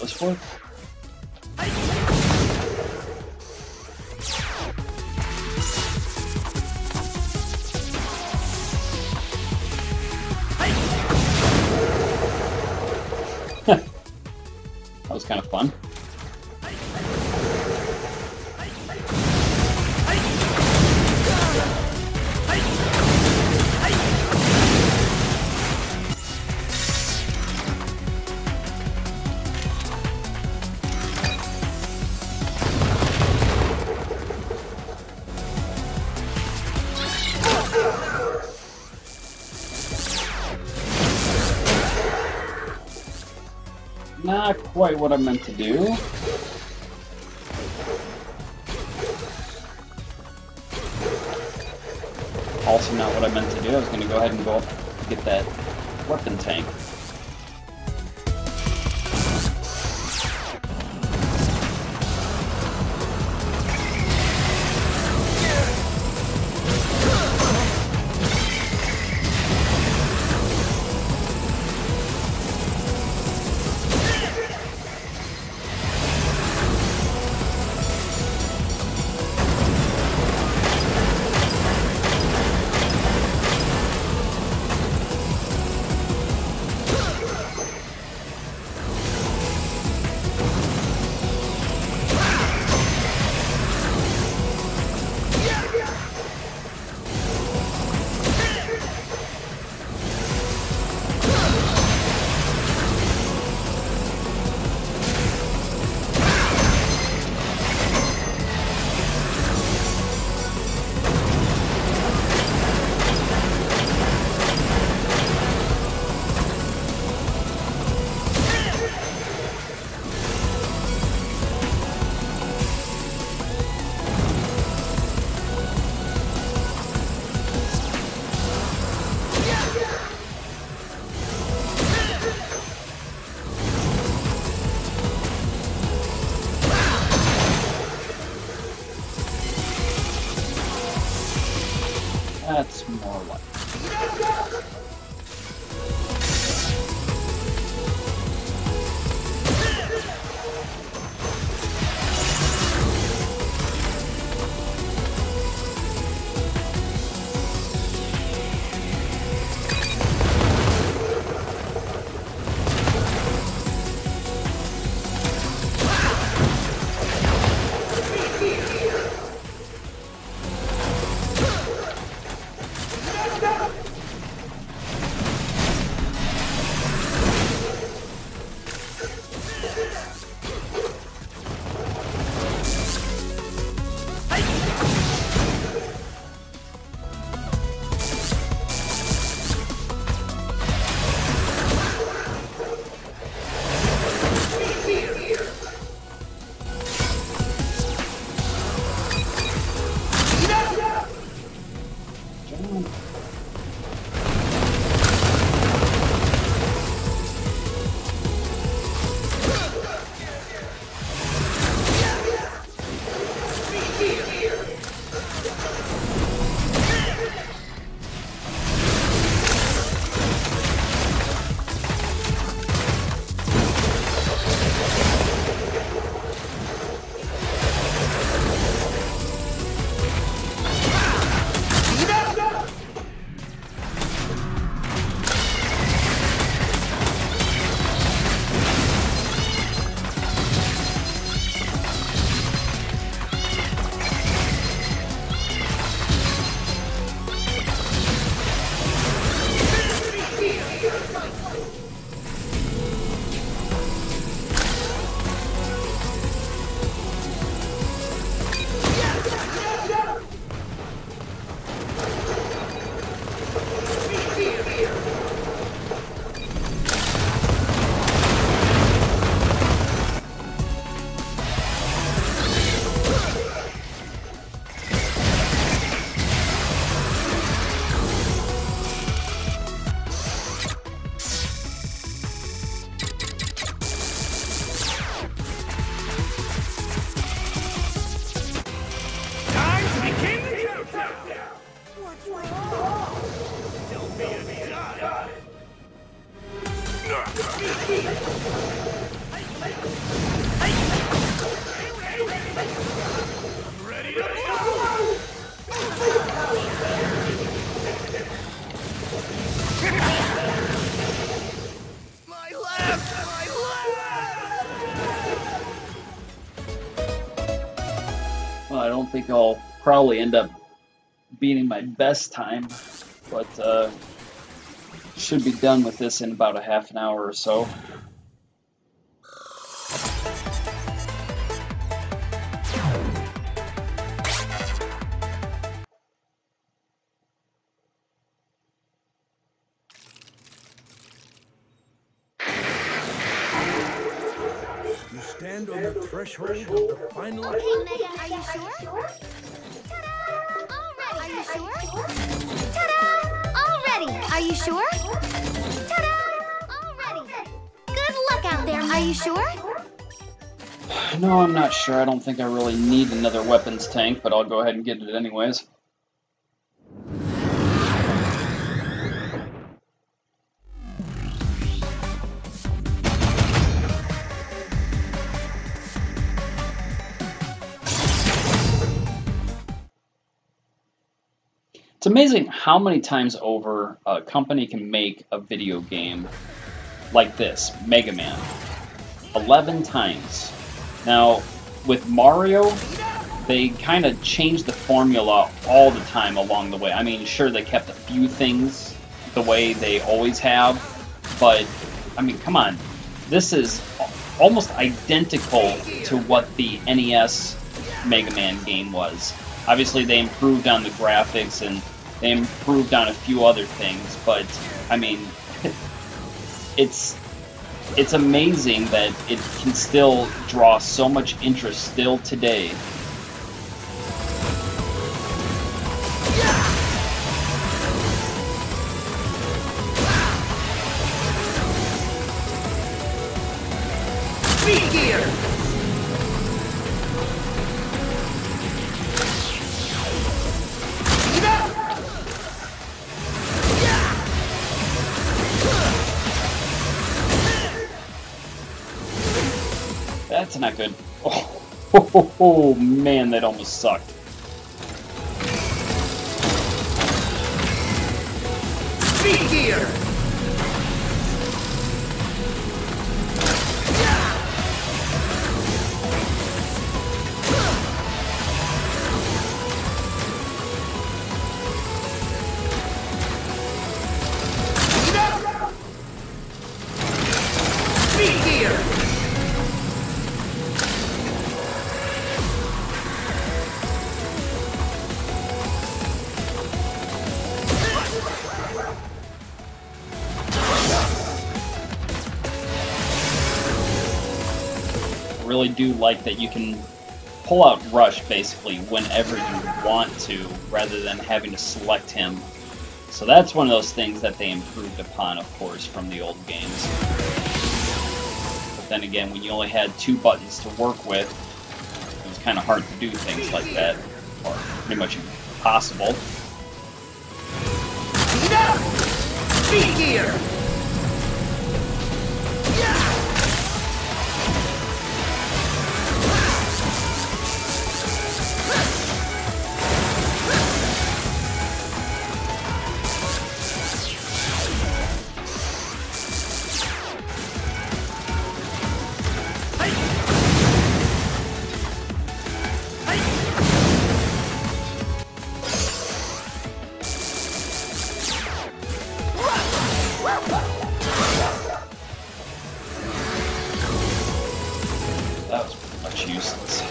this work? That was kind of fun. Not quite what I meant to do. Also not what I meant to do. I was going to go ahead and go up and get that weapon tank. That's more like it. Well, I don't think I'll probably end up beating my best time, but should be done with this in about a half an hour or so. You stand on the threshold of the final. Okay, Mega, are you sure? Ta-da! All ready. Are you sure? Ta-da! All ready. Are you sure? Ta-da! All ready. Good luck out there. Are you sure? No, I'm not sure. I don't think I really need another weapons tank, but I'll go ahead and get it anyways. It's amazing how many times over a company can make a video game like this, Mega Man. 11 times. Now, with Mario, they kind of changed the formula all the time along the way. I mean, sure, they kept a few things the way they always have, but, I mean, come on. This is almost identical to what the NES Mega Man game was. Obviously, they improved on the graphics and they improved on a few other things, but, I mean, it's amazing that it can still draw so much interest still today. Speed gear! That's not good. Oh, man, that almost sucked. Speed gear! Speed gear! Really do like that you can pull out Rush basically whenever you want to, rather than having to select him. So that's one of those things that they improved upon, of course, from the old games. But then again, when you only had 2 buttons to work with, it was kind of hard to do things like that, or pretty much impossible. Speed gear! That was pretty much useless.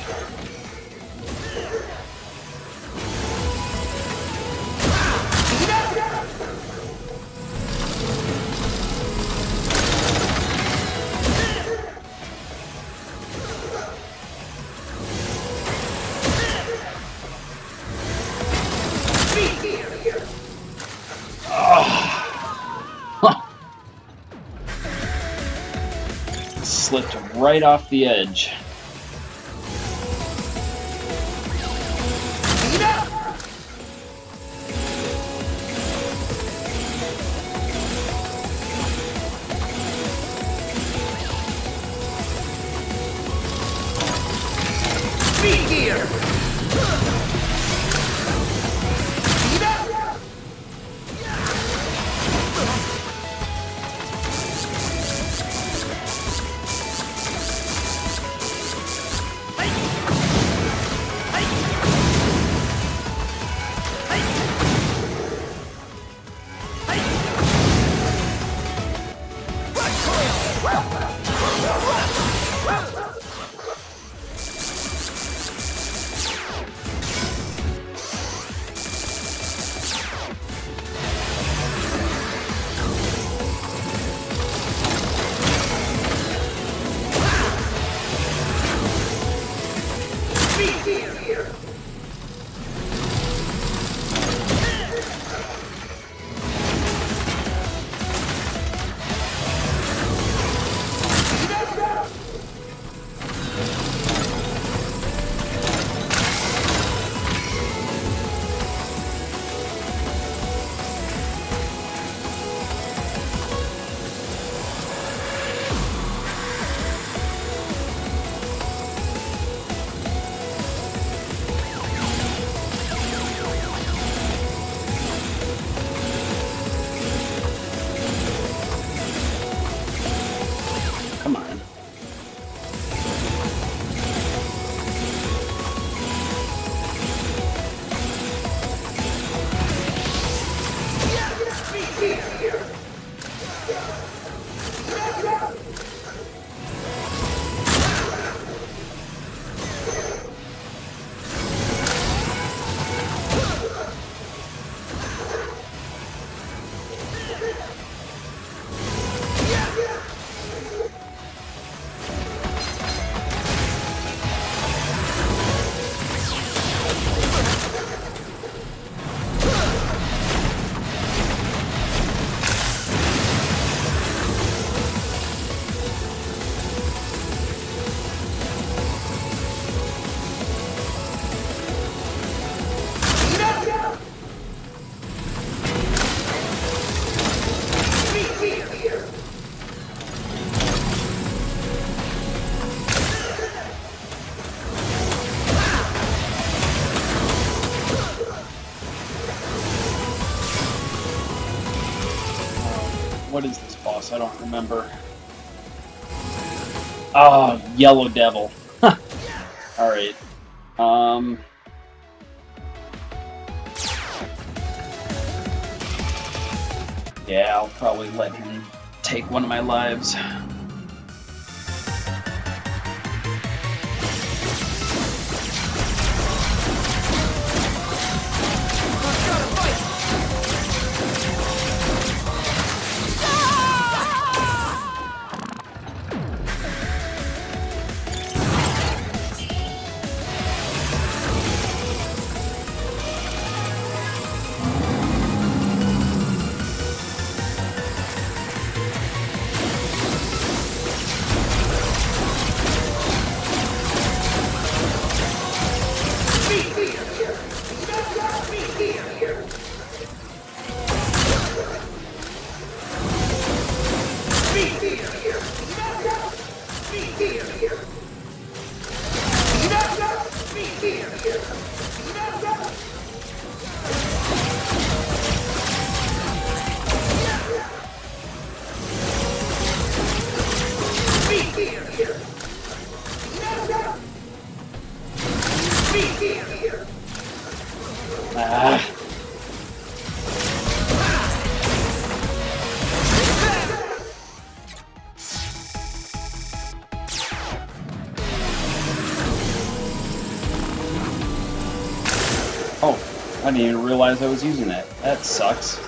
Slipped right off the edge. Speed gear! boss? I don't remember. Oh, Yellow Devil. Alright. Yeah, I'll probably let him take one of my lives. Oh, I didn't even realize I was using that. That sucks.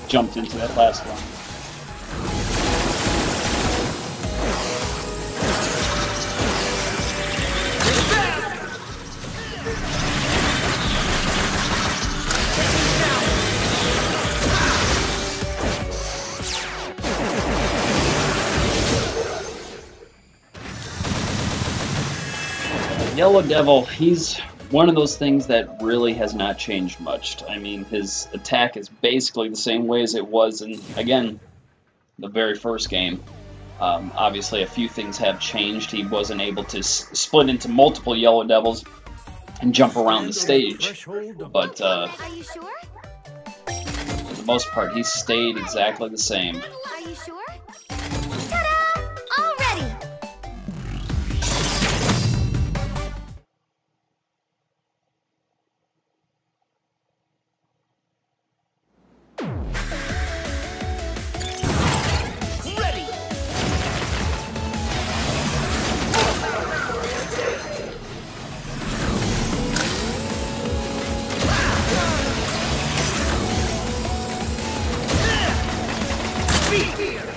Jumped into that last one. Yellow Devil, he's one of those things that really has not changed much. I mean, his attack is basically the same way as it was in, again, the very first game. Obviously, a few things have changed. He wasn't able to split into multiple Yellow Devils and jump around the stage. But Are you sure? for the most part, he stayed exactly the same. Are you sure? Ta-da! All ready! Be here!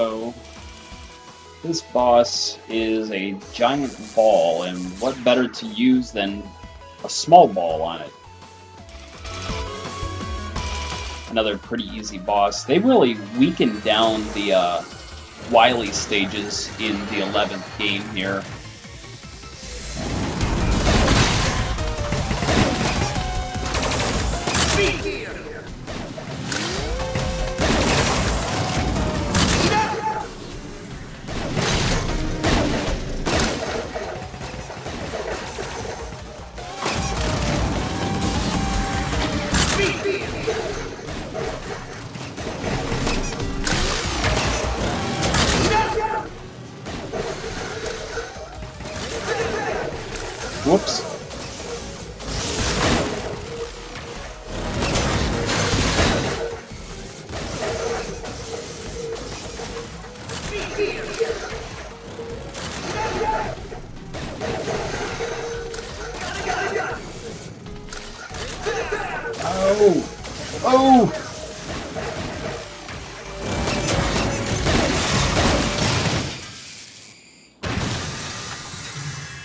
So, this boss is a giant ball, and what better to use than a small ball on it? Another pretty easy boss. They really weakened down the Wily stages in the 11th game here. Whoops. Oh! Oh!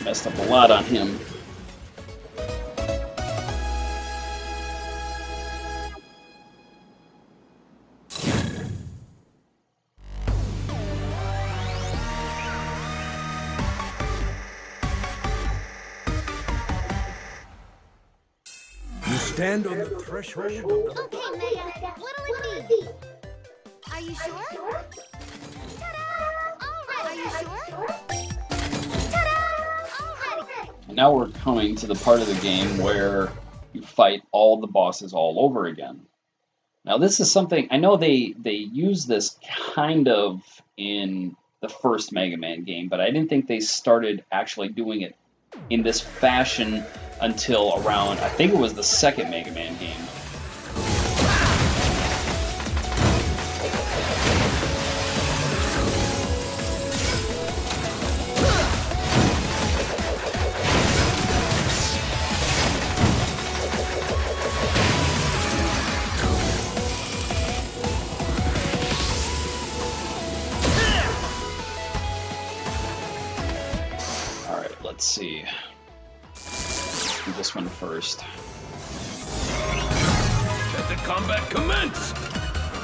Messed up a lot on him. You stand on the threshold. Okay, Mega. What'll it be? Are you sure? Ta-da! All right. Are you sure? Ta-da! All ready. Now we're coming to the part of the game where you fight all the bosses all over again. Now this is something, I know they use this kind of in the first Mega Man game, but I didn't think they started actually doing it in this fashion until around, I think it was the second Mega Man game. Alright, let's see. Do this one first. Let the combat commence!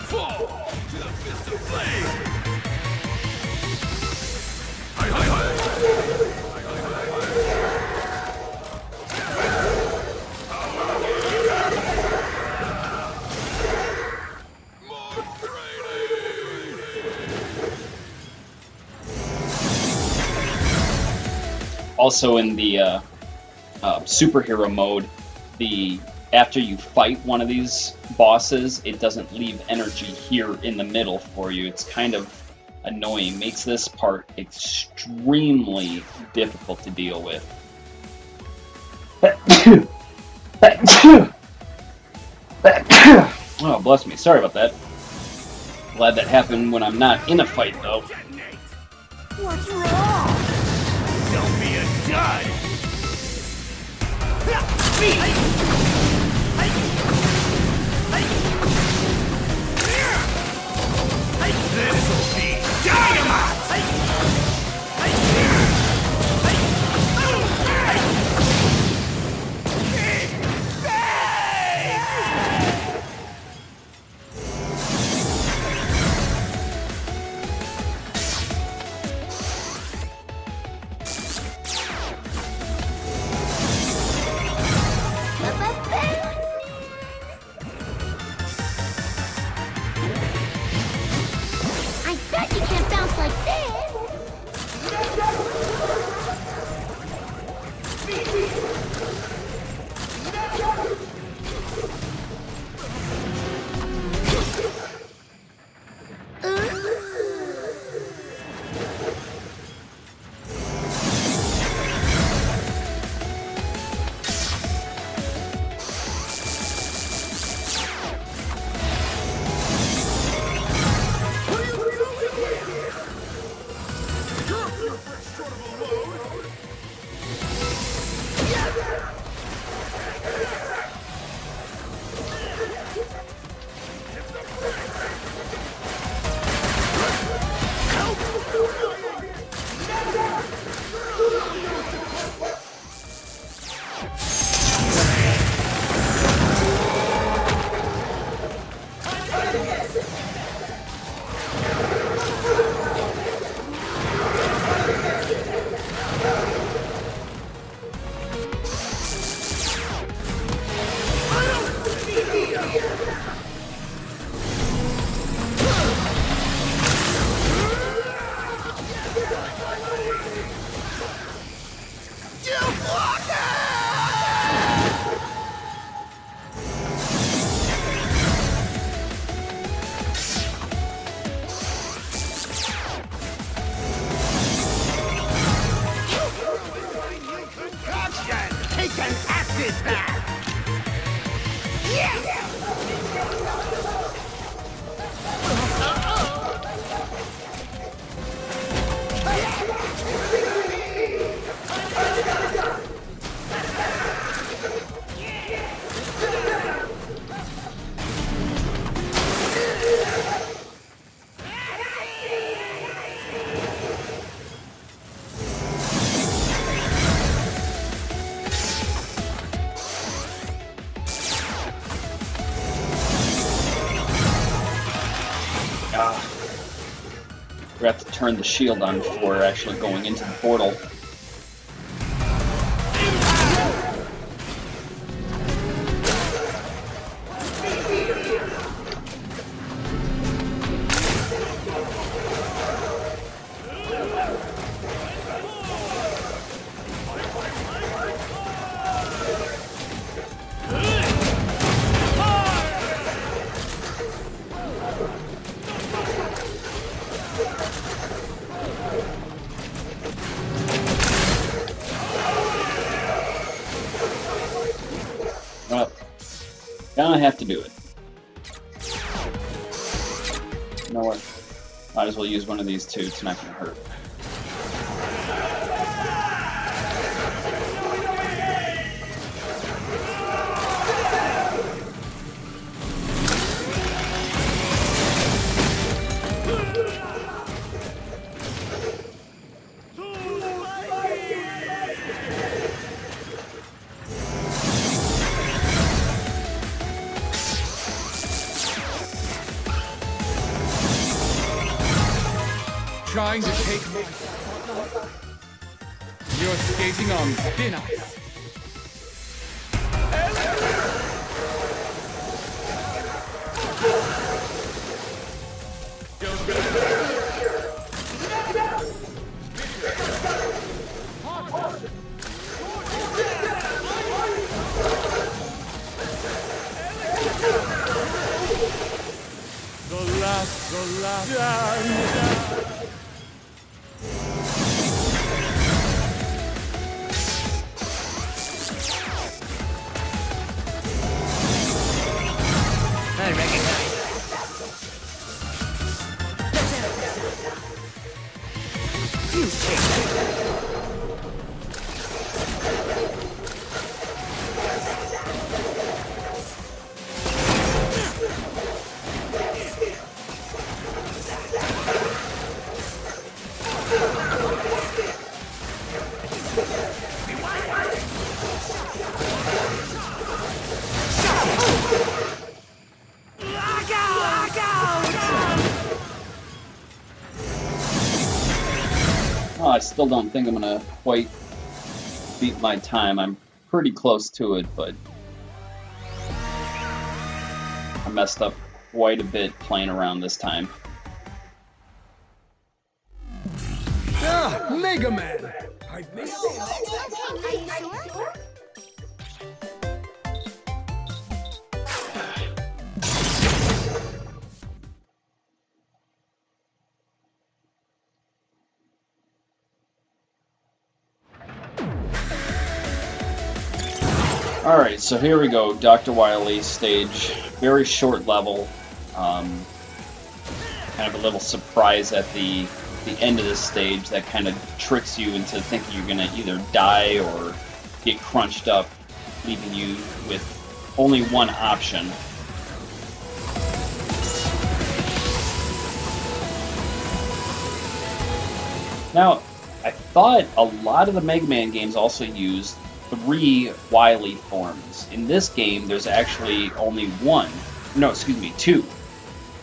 Fall to the fist of flame! Hi, hi, hi! More training! Also in the superhero mode, after you fight one of these bosses, it doesn't leave energy here in the middle for you. It's kind of annoying. Makes this part extremely difficult to deal with. Oh, bless me. Sorry about that. Glad that happened when I'm not in a fight, though. What's wrong? Don't be a dud! This'll be dynamite! Take an acid bath! Yeah! We have to turn the shield on before actually going into the portal. Well, gonna have to do it. You know what? Might as well use one of these two, it's not gonna hurt. Trying to take my... You're skating on thin ice. The last dance. I recognize. You take that. Oh, I still don't think I'm gonna quite beat my time. I'm pretty close to it, but I messed up quite a bit playing around this time. Ah, Mega Man! I've made Okay, are you sure? Alright, so here we go, Dr. Wily stage. Very short level. Kind of a little surprise at the end of this stage that kind of tricks you into thinking you're going to either die or get crunched up, leaving you with only one option. Now, I thought a lot of the Mega Man games also used 3 Wily forms. In this game, there's actually only one. No, excuse me, 2.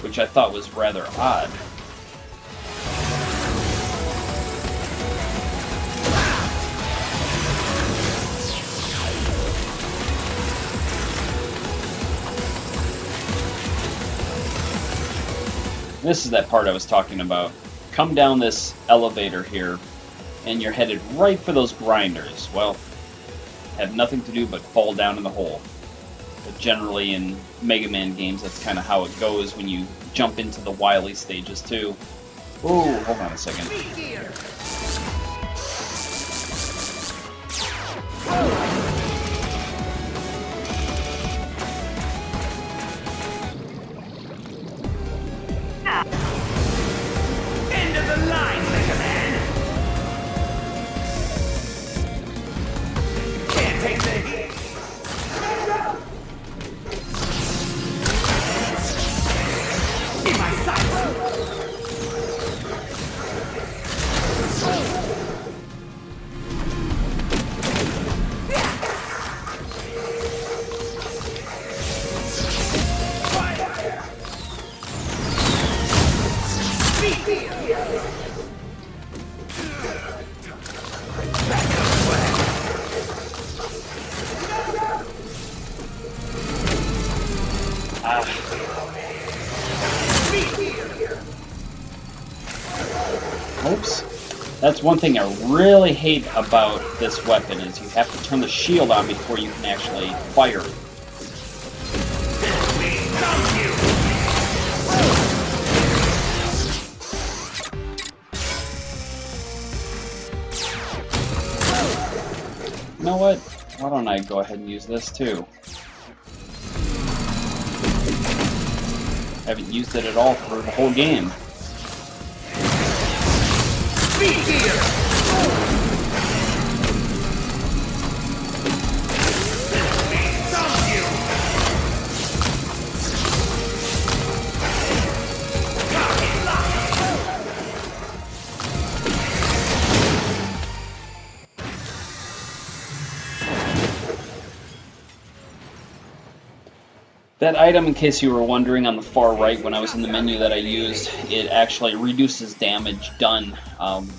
Which I thought was rather odd. This is that part I was talking about. Come down this elevator here, and you're headed right for those grinders. Well, have nothing to do but fall down in the hole. But generally in Mega Man games, that's kind of how it goes when you jump into the Wily stages too. Oh, hold on a second. End of the line, Mega Man! Can't take the heat! In my sights! Oops. That's one thing I really hate about this weapon is you have to turn the shield on before you can actually fire it. You know what? Why don't I go ahead and use this too? Haven't used it at all for the whole game. That item, in case you were wondering, on the far right when I was in the menu that I used, it actually reduces damage done on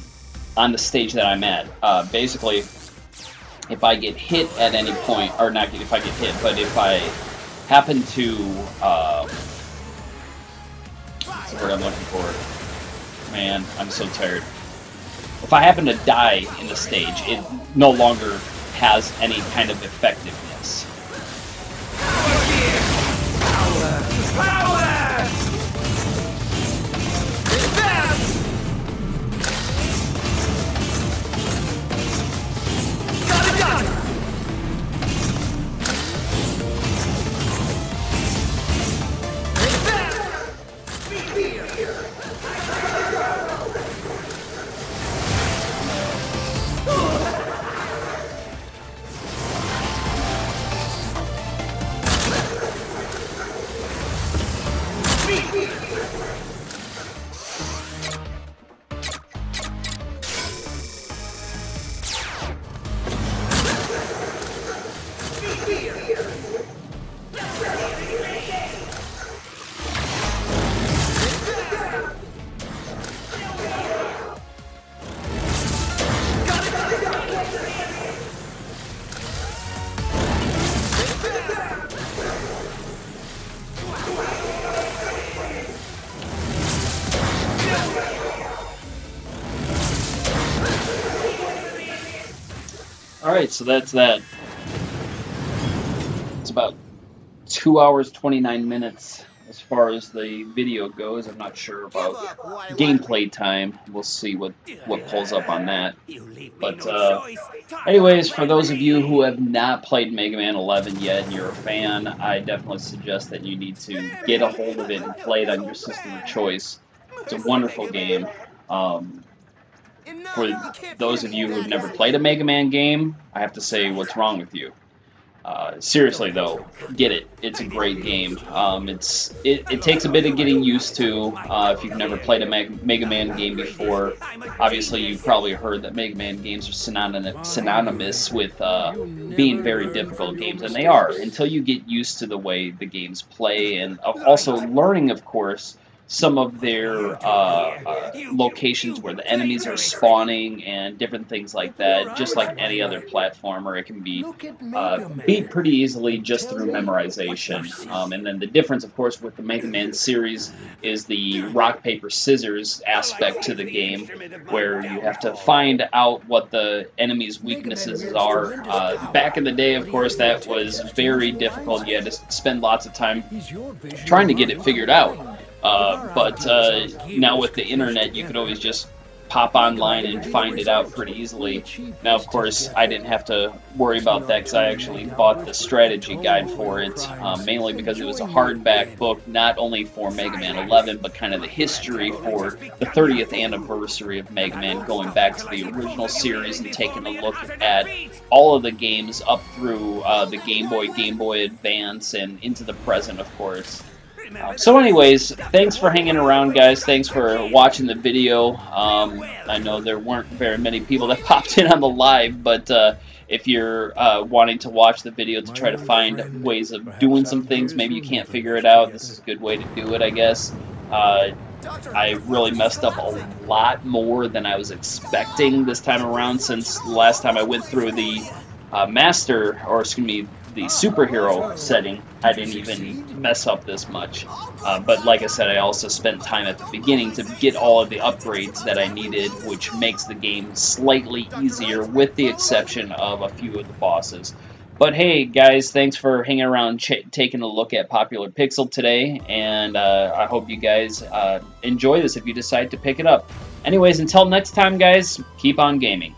the stage that I'm at. Basically, if I get hit at any point, or not if I get hit, but if I happen to, what's the word I'm looking for? Man, I'm so tired. If I happen to die in the stage, it no longer has any kind of effectiveness. Alright, so that's that. It's about 2 hours, 29 minutes as far as the video goes. I'm not sure about gameplay time. We'll see what pulls up on that. But anyways, for those of you who have not played Mega Man 11 yet and you're a fan, I definitely suggest that you need to get a hold of it and play it on your system of choice. It's a wonderful game. For those of you who have never played a Mega Man game, I have to say, what's wrong with you? Seriously though, get it. It's a great game. It takes a bit of getting used to if you've never played a Mega Man game before. Obviously, you've probably heard that Mega Man games are synonymous with being very difficult games, and they are, until you get used to the way the games play, and also learning, of course, some of their locations where the enemies are spawning and different things like that. Just like any other platformer, it can be beat pretty easily just through memorization. And then the difference, of course, with the Mega Man series is the rock, paper, scissors aspect to the game, where you have to find out what the enemy's weaknesses are. Back in the day, of course, that was very difficult. You had to spend lots of time trying to get it figured out. But now with the internet, you could always just pop online and find it out pretty easily. Now, of course, I didn't have to worry about that because I actually bought the strategy guide for it, mainly because it was a hardback book, not only for Mega Man 11, but kind of the history for the 30th anniversary of Mega Man, going back to the original series and taking a look at all of the games up through the Game Boy Advance, and into the present, of course. So anyways, thanks for hanging around, guys. Thanks for watching the video. I know there weren't very many people that popped in on the live, but if you're wanting to watch the video to try to find ways of doing some things, maybe you can't figure it out, this is a good way to do it, I guess. I really messed up a lot more than I was expecting this time around, since last time I went through the the superhero setting, I didn't even mess up this much. But like I said, I also spent time at the beginning to get all of the upgrades that I needed, which makes the game slightly easier, with the exception of a few of the bosses. But hey, guys, thanks for hanging around, taking a look at Popular Pixel today, and I hope you guys enjoy this if you decide to pick it up. Anyways, until next time, guys, keep on gaming.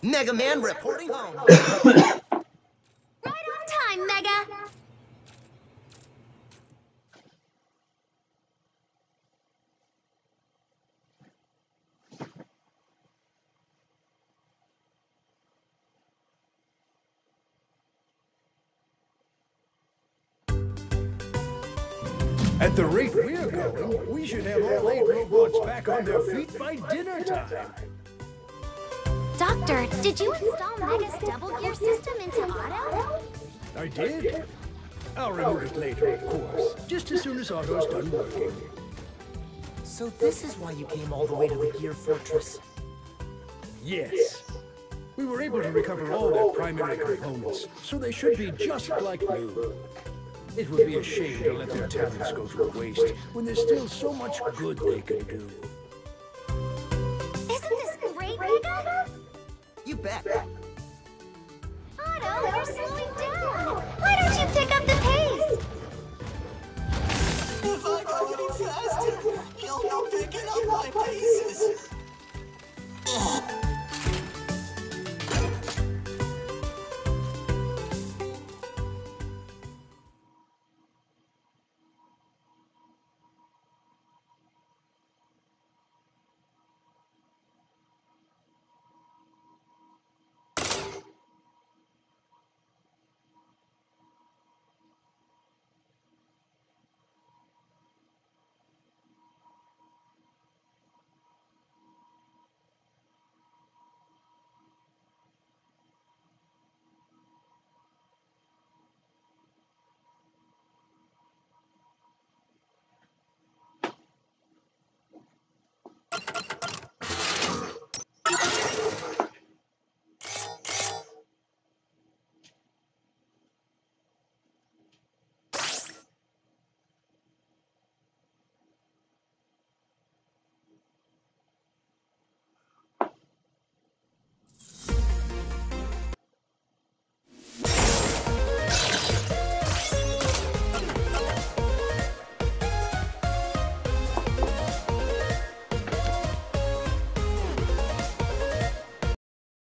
Mega Man reporting home. Right on time, Mega. At the rate we're going, we should have all 8 robots back on their feet by dinner time. Doctor, did you install Mega's double gear system into Otto? I did. I'll remove it later, of course, just as soon as Otto's done working. So this is why you came all the way to the Gear Fortress. Yes. We were able to recover all their primary components, so they should be just like new. It would be a shame to let their talents go to waste when there's still so much good they can do. Isn't this great, Mega? You bet. Otto, you're slowing down. Why don't you pick up the pace? If I go any faster, you'll be picking up my pace.